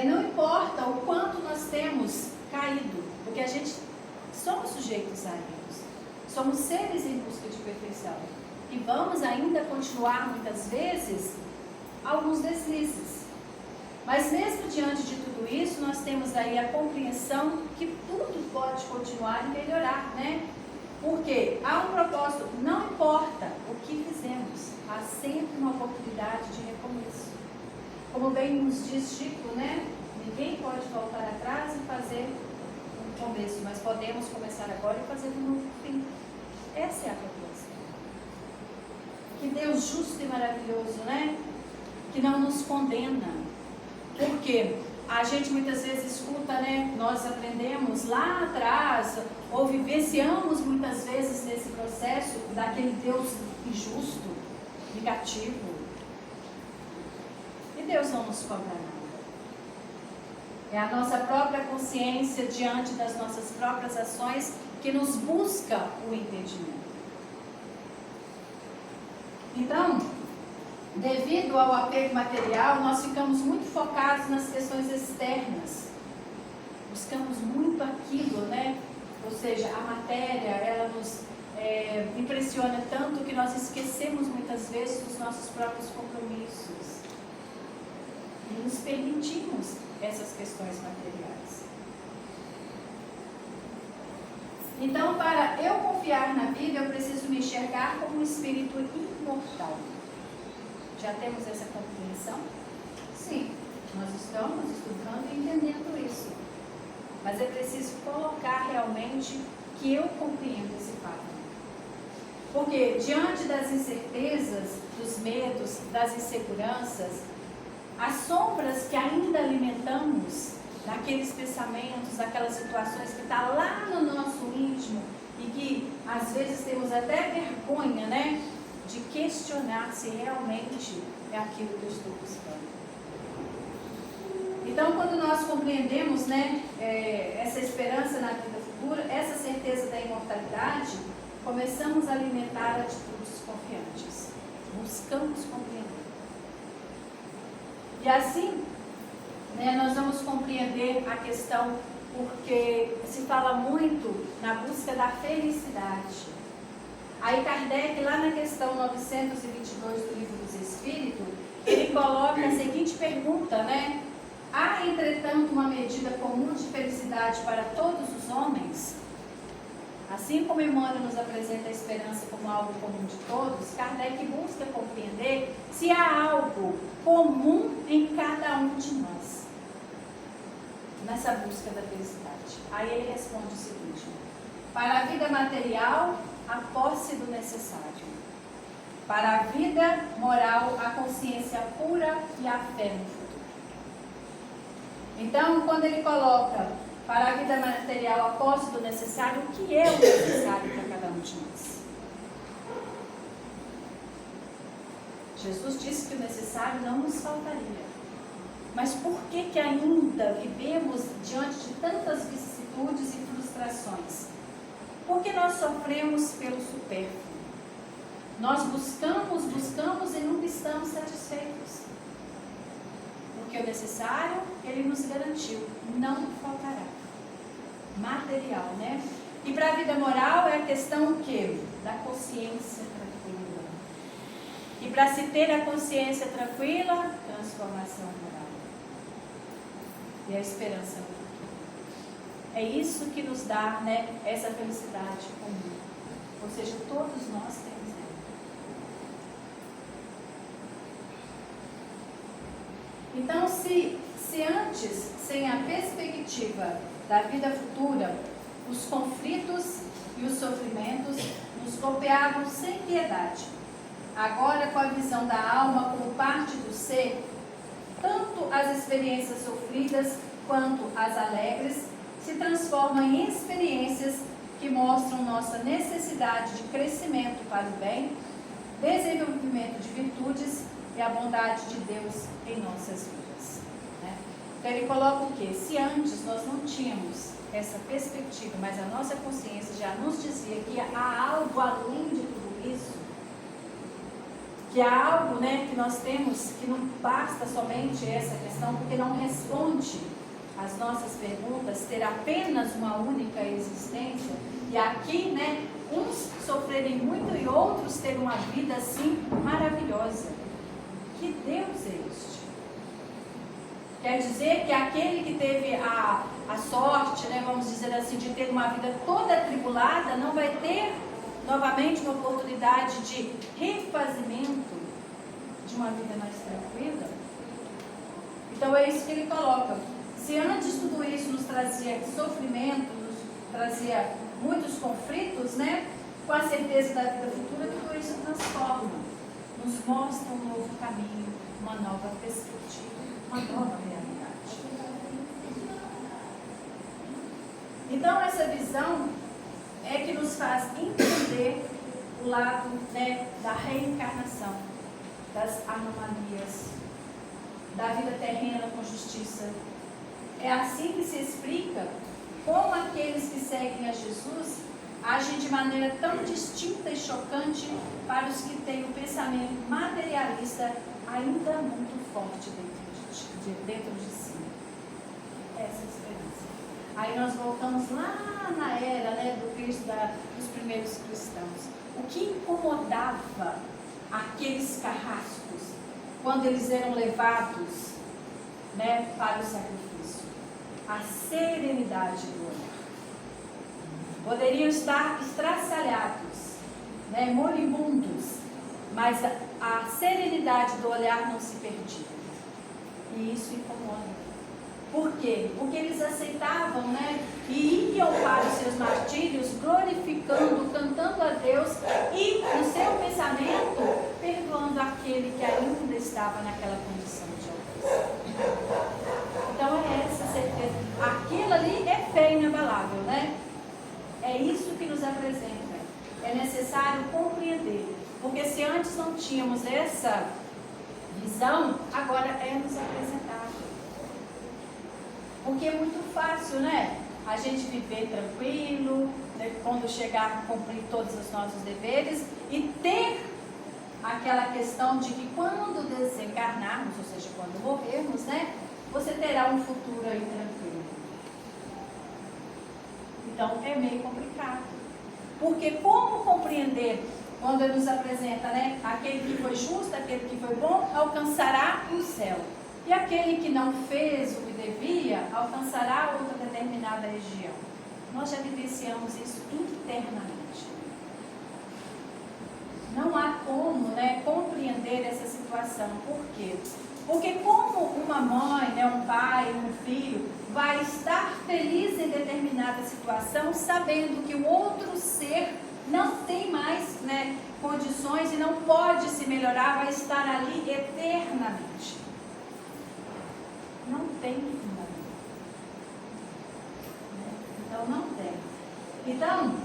não importa o quanto nós temos caído, porque a gente somos sujeitos a erros, somos seres em busca de perfeição e vamos ainda continuar muitas vezes alguns deslizes, mas mesmo diante de tudo isso nós temos aí a compreensão que tudo pode continuar e melhorar, né? Porque há um propósito, não importa o que fizemos, há sempre uma oportunidade de recomeço. Como bem nos diz Chico, né? Ninguém pode voltar atrás e fazer um começo, mas podemos começar agora e fazer um novo fim. Essa é a proposta. Que Deus justo e maravilhoso, né? Que não nos condena. Porque a gente muitas vezes escuta, né? Nós aprendemos lá atrás, ou vivenciamos muitas vezes nesse processo daquele Deus injusto, negativo. Deus não nos cobra nada. É a nossa própria consciência diante das nossas próprias ações que nos busca o entendimento. Então, devido ao apego material, nós ficamos muito focados nas questões externas. Buscamos muito aquilo, né? Ou seja, a matéria, ela nos impressiona tanto que nós esquecemos muitas vezes dos nossos próprios compromissos. E nos permitimos essas questões materiais. Então, para eu confiar na vida, eu preciso me enxergar como um espírito imortal. Já temos essa compreensão? Sim, nós estamos estudando e entendendo isso. Mas é preciso colocar realmente que eu compreendo esse fato. Porque diante das incertezas, dos medos, das inseguranças, as sombras que ainda alimentamos naqueles pensamentos, naquelas situações que está lá no nosso íntimo e que às vezes temos até vergonha, né, de questionar se realmente é aquilo que eu estou buscando. Então, quando nós compreendemos, né, essa esperança na vida futura, essa certeza da imortalidade, começamos a alimentar atitudes confiantes. Buscamos compreender. E assim, né, nós vamos compreender a questão, porque se fala muito na busca da felicidade. Aí Kardec, lá na questão 922 do Livro dos Espíritos, ele coloca a seguinte pergunta, né? Há, entretanto, uma medida comum de felicidade para todos os homens? Assim como Emmanuel nos apresenta a esperança como algo comum de todos, Kardec busca compreender se há algo comum em cada um de nós, nessa busca da felicidade. Aí ele responde o seguinte: para a vida material, a posse do necessário. Para a vida moral, a consciência pura e a fé no futuro. Então, quando ele coloca para a vida material a posse do necessário, o que é o necessário para cada um de nós? Jesus disse que o necessário não nos faltaria. Mas por que ainda vivemos diante de tantas vicissitudes e frustrações? Porque nós sofremos pelo supérfluo. Nós buscamos e nunca estamos satisfeitos. Porque o necessário, ele nos garantiu, não faltará. Material, né? E para a vida moral é a questão o quê? Da consciência tranquila. E para se ter a consciência tranquila, transformação moral. E a esperança no futuro. É isso que nos dá, né, essa felicidade comum. Ou seja, todos nós temos ela. Então, se antes, sem a perspectiva da vida futura, os conflitos e os sofrimentos nos golpeavam sem piedade, agora com a visão da alma como parte do ser, tanto as experiências sofridas quanto as alegres se transformam em experiências que mostram nossa necessidade de crescimento para o bem, desenvolvimento de virtudes e a bondade de Deus em nossas vidas. Né? Então ele coloca o quê? Se antes nós não tínhamos essa perspectiva, mas a nossa consciência já nos dizia que há algo além de tudo isso, que há algo, né, que nós temos, que não basta somente essa questão, porque não responde às nossas perguntas, ter apenas uma única existência, e aqui, né, uns sofrerem muito e outros terem uma vida assim maravilhosa. Que Deus é este? Quer dizer que aquele que teve a sorte, né, vamos dizer assim, de ter uma vida toda atribulada, não vai ter novamente uma oportunidade de refazimento de uma vida mais tranquila? Então é isso que ele coloca. Se antes tudo isso nos trazia sofrimento, nos trazia muitos conflitos, né, com a certeza da vida futura, tudo isso transforma, nos mostra um novo caminho, uma nova perspectiva, uma nova realidade. Então essa visão é que nos faz entender o lado, né, da reencarnação, das anomalias, da vida terrena com justiça. É assim que se explica como aqueles que seguem a Jesus agem de maneira tão distinta e chocante para os que têm o pensamento materialista ainda muito forte dentro de si. Essa esperança. Aí nós voltamos lá na era, né, do Cristo, dos primeiros cristãos. O que incomodava aqueles carrascos quando eles eram levados, né, para o sacrifício? A serenidade do olhar. Poderiam estar estraçalhados, né, moribundos, mas a serenidade do olhar não se perdia. E isso incomoda. Por quê? Porque eles aceitavam, né, e iam para os seus martírios glorificando, cantando a Deus e, no seu pensamento, perdoando aquele que ainda estava naquela condição de ofensa. Então é essa certeza. Aquilo ali é fé inabalável, né? É isso que nos apresenta. É necessário compreender. Porque se antes não tínhamos essa visão, agora é nos apresentado. Porque é muito fácil, né? A gente viver tranquilo, né, quando chegar a cumprir todos os nossos deveres e ter aquela questão de que quando desencarnarmos, ou seja, quando morrermos, né, você terá um futuro aí tranquilo. Então é meio complicado. Porque como compreender quando ele nos apresenta, né, aquele que foi justo, aquele que foi bom, alcançará o céu. E aquele que não fez o que devia, alcançará outra determinada região. Nós já vivenciamos isso internamente. Não há como, né, compreender essa situação. Por quê? Porque como uma mãe, né, um pai, um filho, vai estar feliz em determinada situação, sabendo que o outro ser não tem mais, né, condições e não pode se melhorar, vai estar ali eternamente. Não tem fundamento. Então, não tem. Então,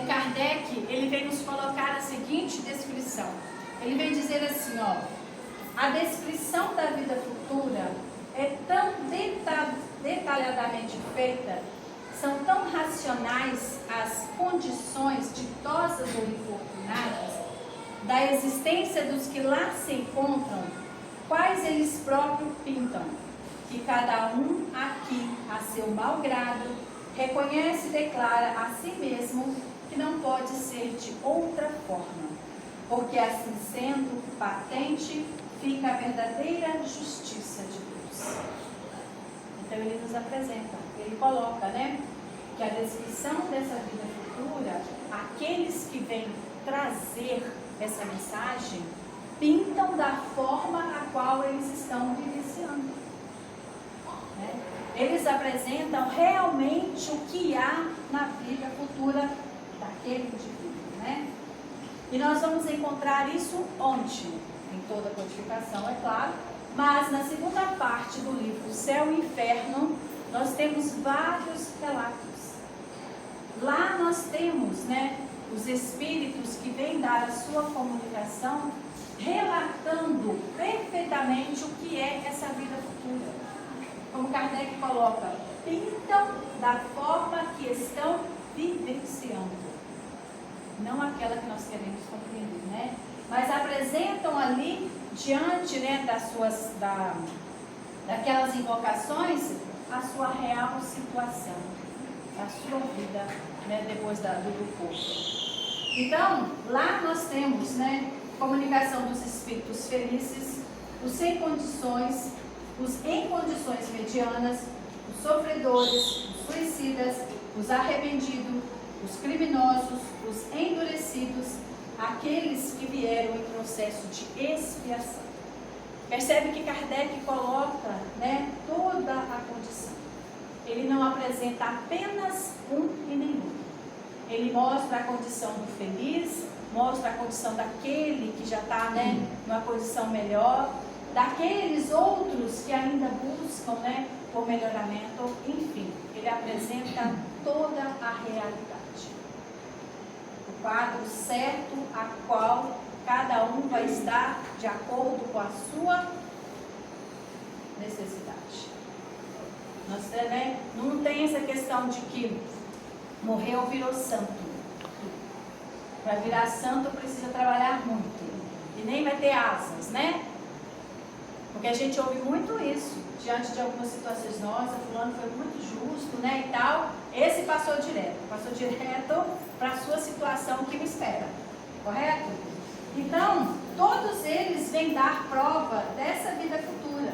Kardec, ele vem nos colocar a seguinte descrição. Ele vem dizer assim, ó, a descrição da vida futura é tão detalhadamente feita, são tão racionais as condições ditosas ou infortunadas da existência dos que lá se encontram, quais eles próprios pintam, que cada um aqui, a seu mau grado, reconhece e declara a si mesmo que não pode ser de outra forma, porque assim sendo patente, fica a verdadeira justiça de Deus. Então ele nos apresenta, ele coloca, né, que a descrição dessa vida futura, aqueles que vêm trazer essa mensagem, pintam da forma a qual eles estão vivenciando. Né? Eles apresentam realmente o que há na vida futura daquele indivíduo. Né? E nós vamos encontrar isso onde? Em toda a codificação, é claro, mas na segunda parte do livro Céu e Inferno, nós temos vários relatos. Lá nós temos, né, os espíritos que vêm dar a sua comunicação, relatando perfeitamente o que é essa vida futura. Como Kardec coloca, pintam da forma que estão vivenciando. Não aquela que nós queremos compreender, né? Mas apresentam ali, diante, né, daquelas invocações, a sua real situação, a sua vida, né, depois do corpo. Então, lá nós temos, né, comunicação dos espíritos felizes, os sem condições, os em condições medianas, os sofredores, os suicidas, os arrependidos, os criminosos, os endurecidos, aqueles que vieram em processo de expiação. Percebe que Kardec coloca, né, toda a condição. Ele não apresenta apenas um e nenhum. Ele mostra a condição do feliz, mostra a condição daquele que já está, né, numa condição melhor, daqueles outros que ainda buscam, né, por melhoramento, enfim, ele apresenta toda a realidade. O quadro certo a qual cada um vai estar de acordo com a sua necessidade. Nós também não tem essa questão de que morreu, virou santo. Para virar santo precisa trabalhar muito. E nem vai ter asas, né? Porque a gente ouve muito isso diante de algumas situações. Nossa, fulano foi muito justo, né, e tal. Esse passou direto para a sua situação que me espera. Correto? Então, todos eles vêm dar prova dessa vida futura.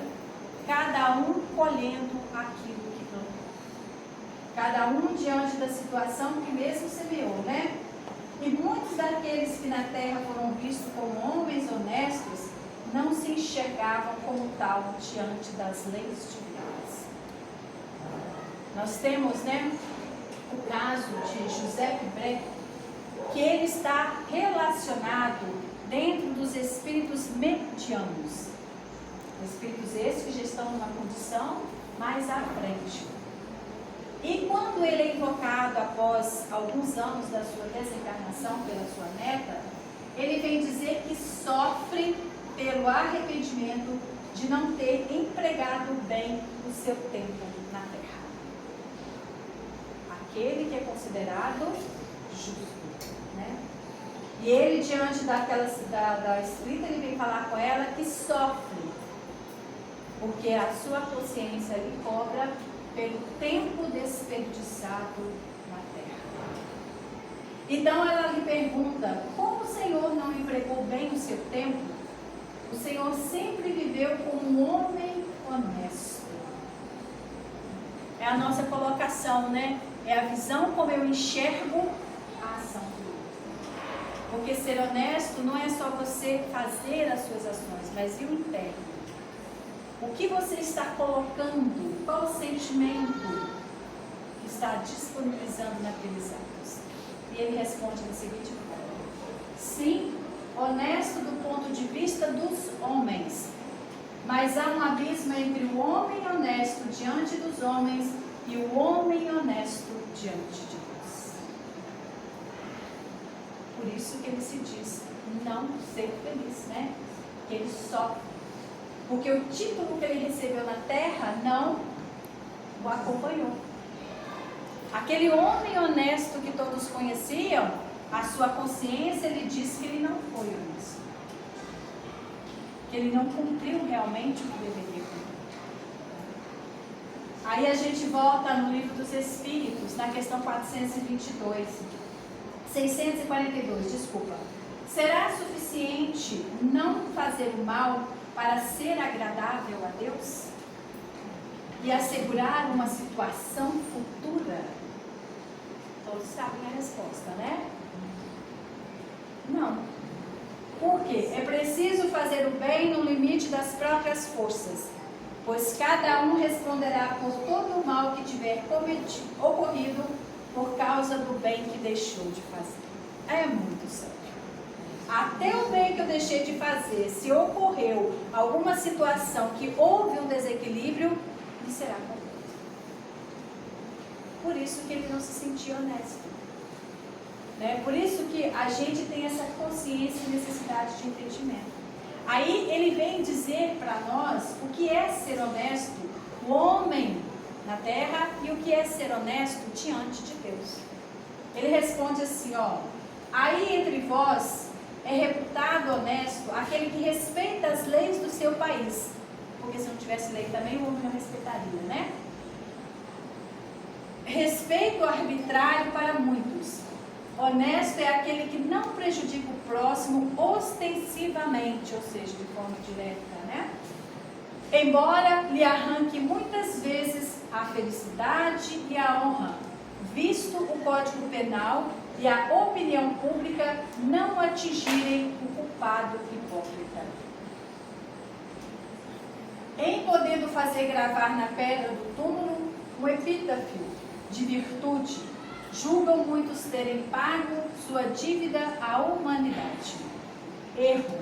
Cada um colhendo aquilo que plantou. Cada um diante da situação que mesmo semeou, né? E muitos daqueles que na terra foram vistos como homens honestos, não se enxergavam como tal diante das leis divinas. Nós temos, né, o caso de José Pibré, que ele está relacionado dentro dos espíritos medianos. Espíritos esses que já estão numa condição mais à frente. E quando ele é invocado após alguns anos da sua desencarnação pela sua neta, ele vem dizer que sofre pelo arrependimento de não ter empregado bem o seu tempo na terra. Aquele que é considerado justo, né? E ele, diante da escrita, ele vem falar com ela que sofre, porque a sua consciência lhe cobra pelo tempo desperdiçado na terra. Então ela lhe pergunta, como o Senhor não empregou bem o seu tempo? O Senhor sempre viveu como um homem honesto. É a nossa colocação, né? É a visão como eu enxergo a ação do outro. Porque ser honesto não é só você fazer as suas ações, mas e o interno? O que você está colocando? Qual o sentimento que está disponibilizando naqueles atos? E ele responde da seguinte forma: sim, honesto do ponto de vista dos homens, mas há um abismo entre o homem honesto diante dos homens e o homem honesto diante de Deus. Por isso que ele se diz não ser feliz, né? Que ele sofre. Porque o título que ele recebeu na terra não o acompanhou. Aquele homem honesto que todos conheciam, a sua consciência lhe diz que ele não foi honesto. Que ele não cumpriu realmente o que deveria cumprir. Aí a gente volta no livro dos Espíritos, na questão 642, desculpa. Será suficiente não fazer o mal para ser agradável a Deus? E assegurar uma situação futura? Todos sabem a resposta, né? Não. Por quê? É preciso fazer o bem no limite das próprias forças, pois cada um responderá por todo o mal que tiver ocorrido por causa do bem que deixou de fazer. É muito sério. Até o bem que eu deixei de fazer, se ocorreu alguma situação que houve um desequilíbrio, me será cobrado. Por isso que ele não se sentia honesto. Né? Por isso que a gente tem essa consciência e necessidade de entendimento. Aí ele vem dizer para nós o que é ser honesto, o homem na terra, e o que é ser honesto diante de Deus. Ele responde assim, ó: aí entre vós é reputado honesto aquele que respeita as leis do seu país. Porque se não tivesse lei também, o homem não respeitaria, né? Respeito arbitrário para muitos. Honesto é aquele que não prejudica o próximo ostensivamente, ou seja, de forma direta, né? Embora lhe arranque muitas vezes a felicidade e a honra, visto o Código Penal e a opinião pública não atingirem o culpado hipócrita. Em podendo fazer gravar na pedra do túmulo um epígrafo de virtude, julgam muitos terem pago sua dívida à humanidade. Erro.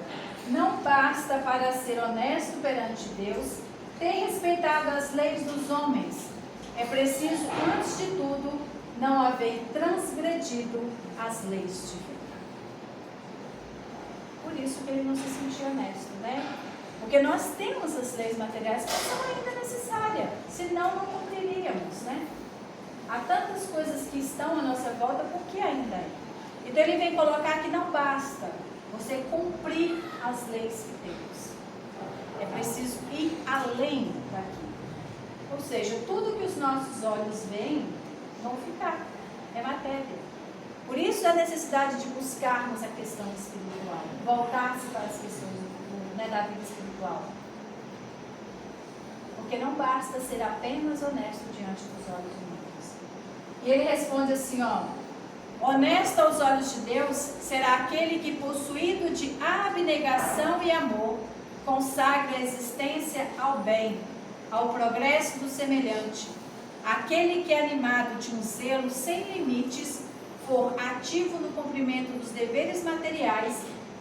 Não basta para ser honesto perante Deus ter respeitado as leis dos homens. É preciso, antes de tudo, não haver transgredido as leis divinas. Por isso que ele não se sentia honesto, né? Porque nós temos as leis materiais que são ainda necessárias, senão não cumpriríamos, né? Há tantas coisas que estão à nossa volta, por que ainda é? Então ele vem colocar que não basta você cumprir as leis que temos. É preciso ir além daquilo. Ou seja, tudo que os nossos olhos veem vão ficar. É matéria. Por isso a necessidade de buscarmos a questão espiritual. Voltar-se para as questões da vida espiritual. Porque não basta ser apenas honesto diante dos olhos humanos. E ele responde assim, ó: honesto aos olhos de Deus será aquele que, possuído de abnegação e amor, consagra a existência ao bem, ao progresso do semelhante. Aquele que, animado de um zelo sem limites, for ativo no cumprimento dos deveres materiais,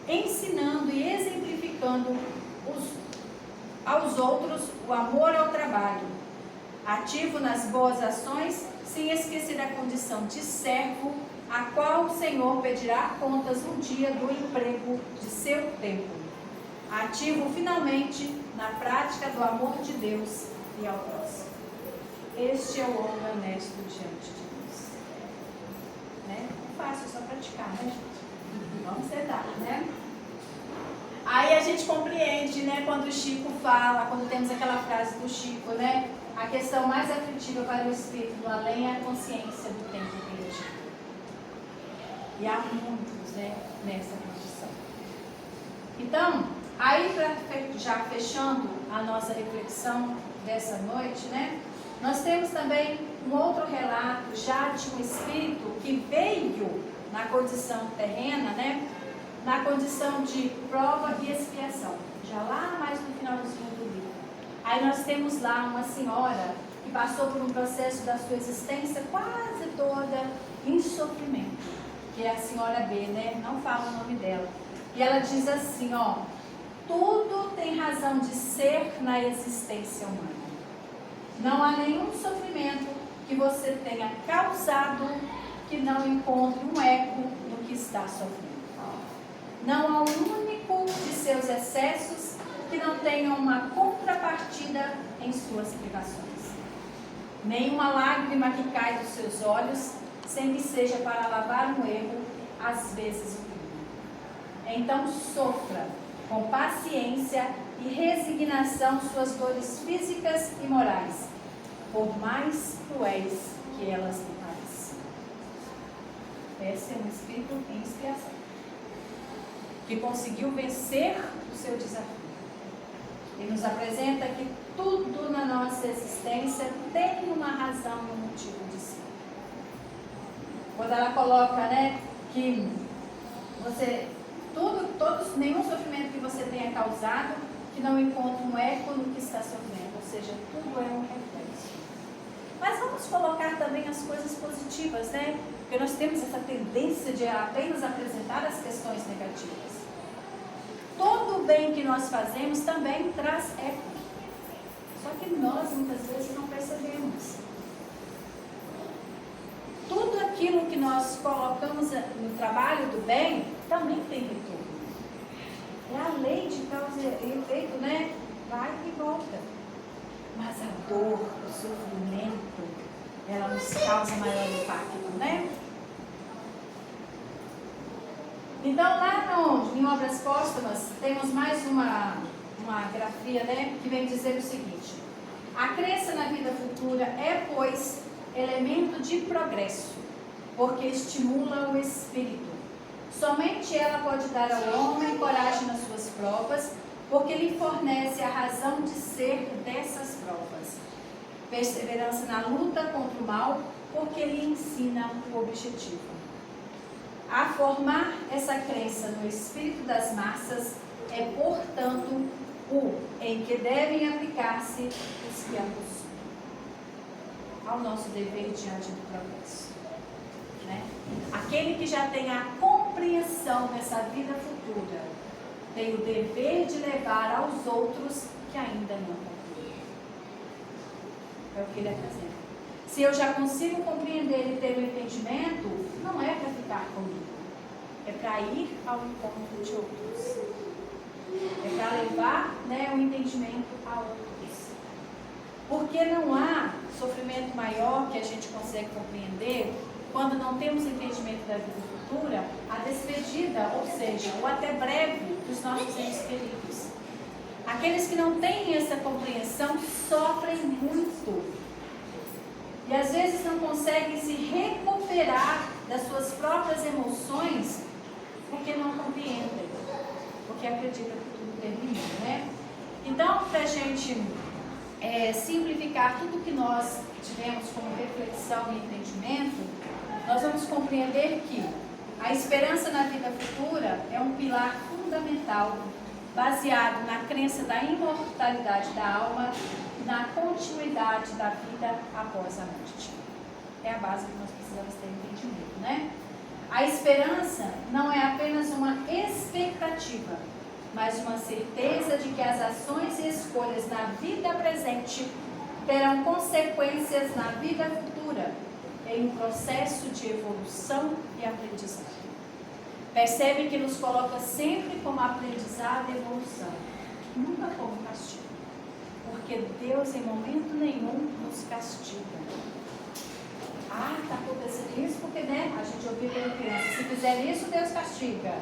ensinando e exemplificando aos outros o amor ao trabalho. Ativo nas boas ações, sem esquecer a condição de servo, a qual o Senhor pedirá contas um dia do emprego de seu tempo. Ativo, finalmente, na prática do amor de Deus e ao próximo. Este é o homem honesto diante de Deus. Né? Não é fácil, só praticar, né, gente? Vamos sentar, né? Aí a gente compreende, né, quando o Chico fala, quando temos aquela frase do Chico, né? A questão mais aflitiva para o espírito do além é a consciência do tempo perdido. E há muitos, né, nessa condição. Então, aí já fechando a nossa reflexão dessa noite, né? Nós temos também um outro relato já de um espírito que veio na condição terrena, né? Na condição de prova e expiação, já lá mais no finalzinho do livro. Aí nós temos lá uma senhora que passou por um processo da sua existência quase toda em sofrimento. que é a senhora B, né? Não fala o nome dela. E ela diz assim, ó, tudo tem razão de ser na existência humana. Não há nenhum sofrimento que você tenha causado que não encontre um eco do que está sofrendo. Não há um único de seus excessos que não tenha uma contrapartida em suas privações. Nenhuma lágrima que cai dos seus olhos, sem que seja para lavar um erro, às vezes o crime. Então sofra com paciência e resignação suas dores físicas e morais, por mais cruéis que elas lhe pareçam. Esse é um espírito em expiação, que conseguiu vencer o seu desafio. Ele nos apresenta que tudo na nossa existência tem uma razão e um motivo de ser. Quando ela coloca, né, que você, nenhum sofrimento que você tenha causado, que não encontre um eco no que está sofrendo, ou seja, tudo é um reflexo. Mas vamos colocar também as coisas positivas, né? Porque nós temos essa tendência de apenas apresentar as questões negativas. Todo o bem que nós fazemos também traz eco. Só que nós muitas vezes não percebemos. Tudo aquilo que nós colocamos no trabalho do bem também tem retorno. É a lei de causa e efeito, né? Vai e volta. Mas a dor, o sofrimento, ela nos causa maior impacto, né? Então, lá em Obras Póstumas, temos mais uma grafia, né, que vem dizer o seguinte: a crença na vida futura é, pois, elemento de progresso, porque estimula o espírito. Somente ela pode dar ao homem coragem nas suas provas, porque lhe fornece a razão de ser dessas provas. Perseverança na luta contra o mal, porque lhe ensina o objetivo. A formar essa crença no espírito das massas é, portanto, o em que devem aplicar-se os que ambos ao nosso dever diante do progresso. Né? Aquele que já tem a compreensão dessa vida futura tem o dever de levar aos outros que ainda não compreenderam. É o que ele apresenta. Se eu já consigo compreender e ter o entendimento, não é para ficar comigo, é para ir ao encontro de outros. É para levar, né, o entendimento a outros. Porque não há sofrimento maior que a gente consegue compreender quando não temos entendimento da vida futura, a despedida, ou seja, o até breve dos nossos entes queridos. Aqueles que não têm essa compreensão sofrem muito. E às vezes não conseguem se recuperar das suas próprias emoções porque não compreendem, porque acreditam que tudo termina, né? Então, para a gente simplificar tudo que nós tivemos como reflexão e entendimento, nós vamos compreender que a esperança na vida futura é um pilar fundamental, baseado na crença da imortalidade da alma e na continuidade da vida após a morte. É a base que nós precisamos ter entendimento, né? A esperança não é apenas uma expectativa, mas uma certeza de que as ações e escolhas na vida presente terão consequências na vida futura, em um processo de evolução e aprendizado. Percebe que nos coloca sempre como aprendizado e evolução, nunca como castigo, porque Deus em momento nenhum nos castiga. Ah, está acontecendo isso porque, né, a gente ouviu pela criança, se fizer isso, Deus castiga.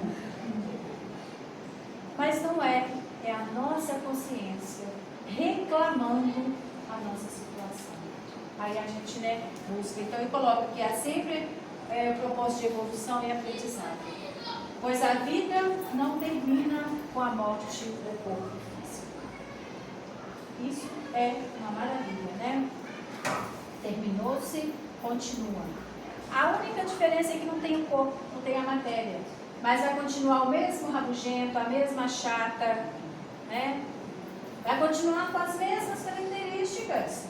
Mas não é a nossa consciência reclamando a nossa situação. Aí a gente, né, busca. Então ele coloca que há sempre propósito de evolução e aprendizado. Pois a vida não termina com a morte do corpo físico. Isso é uma maravilha, né? Terminou-se, continua. A única diferença é que não tem o corpo, não tem a matéria. Mas vai continuar o mesmo rabugento, a mesma chata, né? Vai continuar com as mesmas características.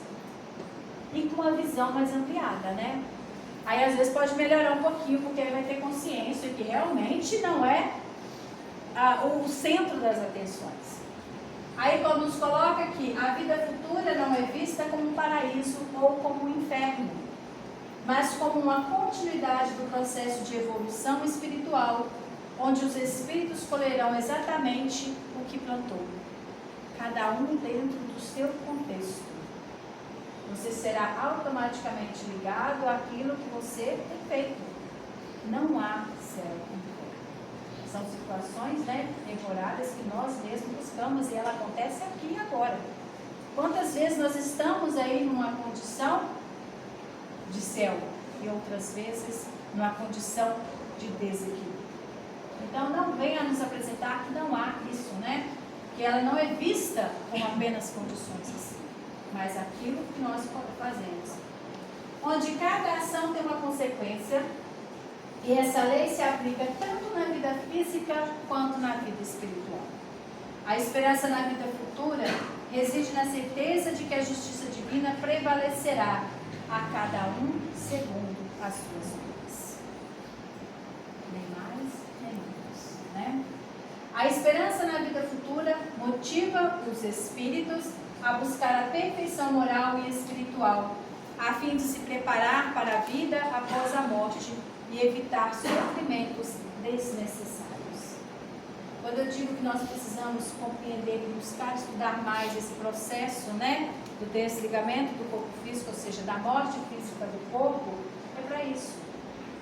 E com uma visão mais ampliada, né? Aí às vezes pode melhorar um pouquinho, porque ele vai ter consciência que realmente não é o centro das atenções. Aí quando nos coloca aqui, a vida futura não é vista como um paraíso ou como um inferno, mas como uma continuidade do processo de evolução espiritual, onde os espíritos colherão exatamente o que plantou, cada um dentro do seu contexto. Você será automaticamente ligado àquilo que você tem feito. Não há céu e inferno. São situações, temporárias que nós mesmos buscamos e ela acontece aqui e agora. Quantas vezes nós estamos aí numa condição de céu e outras vezes numa condição de desequilíbrio? Então não venha nos apresentar que não há isso, que ela não é vista como apenas condições assim, mas aquilo que nós fazemos. Onde cada ação tem uma consequência, e essa lei se aplica tanto na vida física quanto na vida espiritual. A esperança na vida futura reside na certeza de que a justiça divina prevalecerá a cada um segundo as suas obras. Nem mais, nem menos, A esperança na vida futura motiva os espíritos a buscar a perfeição moral e espiritual, a fim de se preparar para a vida após a morte e evitar sofrimentos desnecessários. Quando eu digo que nós precisamos compreender e buscar estudar mais esse processo, do desligamento do corpo físico, ou seja, da morte física do corpo, é para isso.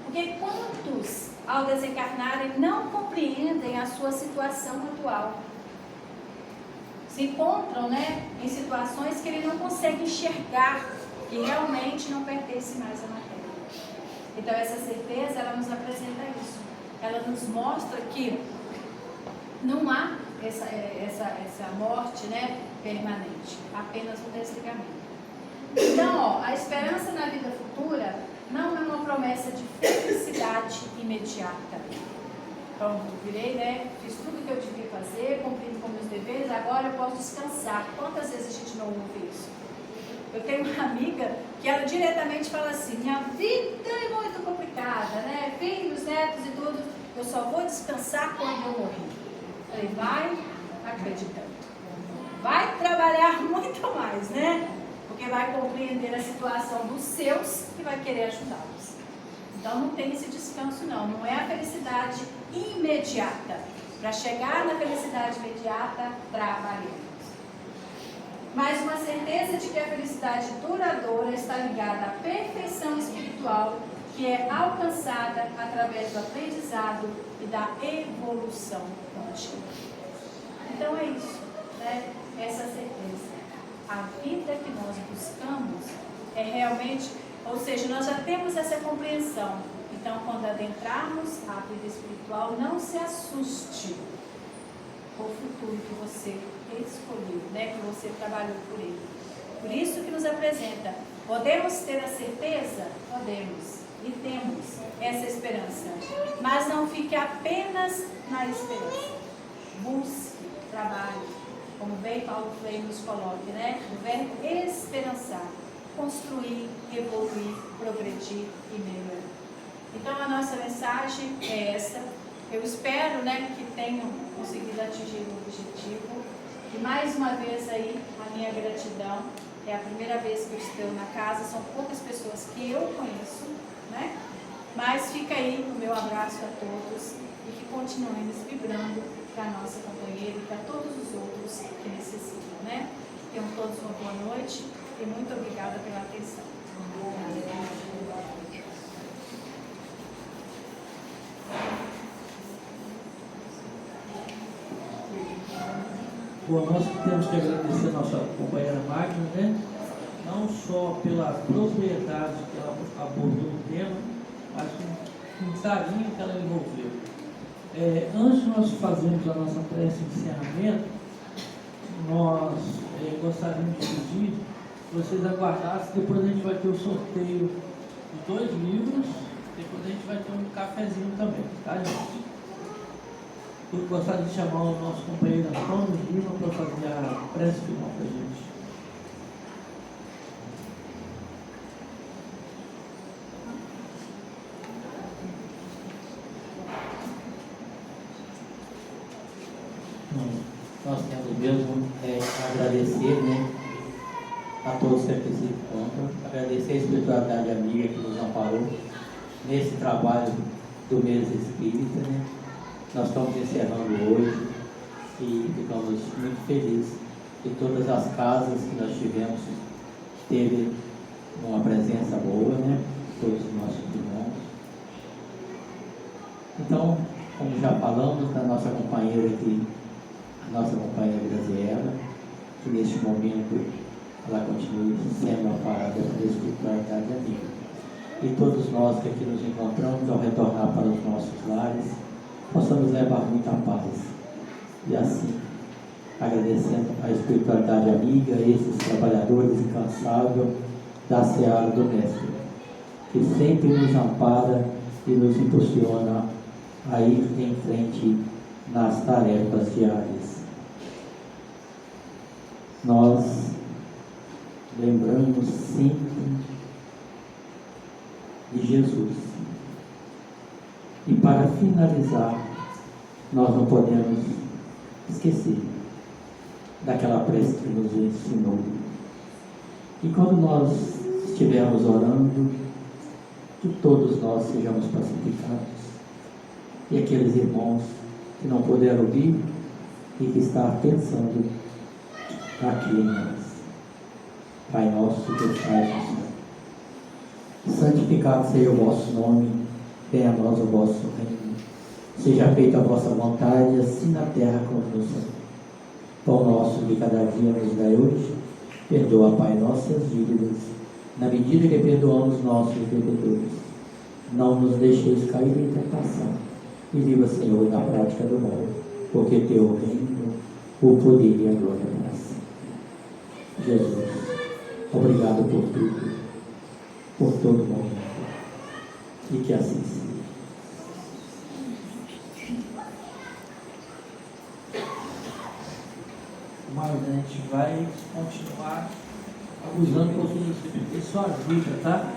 Porque quantos, ao desencarnarem, não compreendem a sua situação atual? Se encontram, em situações que ele não consegue enxergar, que realmente não pertence mais à matéria. Então essa certeza, ela nos apresenta isso. Ela nos mostra que não há essa morte, permanente, apenas um desligamento. Então, a esperança na vida futura não é uma promessa de felicidade imediata. Então, virei, fiz tudo que eu devia fazer, cumpri com meus deveres, agora eu posso descansar. Quantas vezes a gente não ouve isso? Eu tenho uma amiga que ela diretamente fala assim: minha vida é muito complicada, filhos, netos e tudo, eu só vou descansar quando eu morrer. Eu falei, vai acreditando. Vai trabalhar muito mais, porque vai compreender a situação dos seus e vai querer ajudá-los. Então não tem esse descanso não é a felicidade imediata. Para chegar na felicidade imediata, trabalhemos. Mas uma certeza de que a felicidade duradoura está ligada à perfeição espiritual, que é alcançada através do aprendizado e da evolução contínua. Então é isso, essa certeza. A vida que nós buscamos é realmente, ou seja, nós já temos essa compreensão. Então, quando adentrarmos a vida espiritual, não se assuste com o futuro que você escolheu, que você trabalhou por ele. Por isso que nos apresenta. Podemos ter a certeza? Podemos. E temos essa esperança. Mas não fique apenas na esperança. Busque, trabalhe. Como bem Paulo Freire nos coloca, o verbo esperançar. Construir, evoluir, progredir e melhorar. Então a nossa mensagem é essa. Eu espero que tenham conseguido atingir o objetivo. E mais uma vez aí, a minha gratidão. É a primeira vez que eu estou na casa, são poucas pessoas que eu conheço, Mas fica aí o meu abraço a todos e que continuemos vibrando para a nossa companheira e para todos os outros que necessitam, Tenham todos uma boa noite e muito obrigada pela atenção.
Bom, nós temos que agradecer a nossa companheira Magna, não só pela propriedade que ela abordou o tema, mas com o carinho que ela envolveu. Antes de nós fazermos a nossa prece de encerramento, nós gostaríamos de pedir que vocês aguardassem. Depois a gente vai ter o sorteio de 2 livros, depois a gente vai ter um cafezinho também, tá, gente? Eu gostaria de chamar o nosso companheiro Antônio Lima para fazer a prece final para a gente.
mesmo agradecer, né, a todos que aqui se encontram, agradecer a espiritualidade amiga que nos amparou nesse trabalho do mês espírita, né? Nós estamos encerrando hoje e ficamos muito felizes de todas as casas que nós tivemos, teve uma presença boa, né? Todos os nossos irmãos. Então, como já falamos, da nossa companheira aqui, a nossa companheira Graziela, que neste momento ela continue sendo amparada pela espiritualidade amiga. E todos nós que aqui nos encontramos, ao retornar para os nossos lares, possamos levar muita paz. E assim, agradecendo a espiritualidade amiga, esses trabalhadores incansáveis da seara do Mestre, que sempre nos ampara e nos impulsiona a ir em frente nas tarefas diárias. Nós lembramos sempre de Jesus. E para finalizar, nós não podemos esquecer daquela prece que nos ensinou. E quando nós estivermos orando, que todos nós sejamos pacificados. E aqueles irmãos que não puderam ouvir e que estão pensando aqui em nós. Pai nosso que estais no céu, santificado seja o vosso nome, venha a nós o vosso reino. Seja feita a vossa vontade, assim na terra como no céu. Pão nosso de cada dia nos dai hoje. Perdoa, Pai, nossas dívidas, na medida que perdoamos nossos devedores. Não nos deixeis cair em tentação, e livra, Senhor, na prática do mal, porque teu reino, o poder e a glória para sempre. Jesus, obrigado por tudo, por todo momento, e que assim seja.
Mas a gente vai continuar abusando um pouquinho de sua ajuda, tá?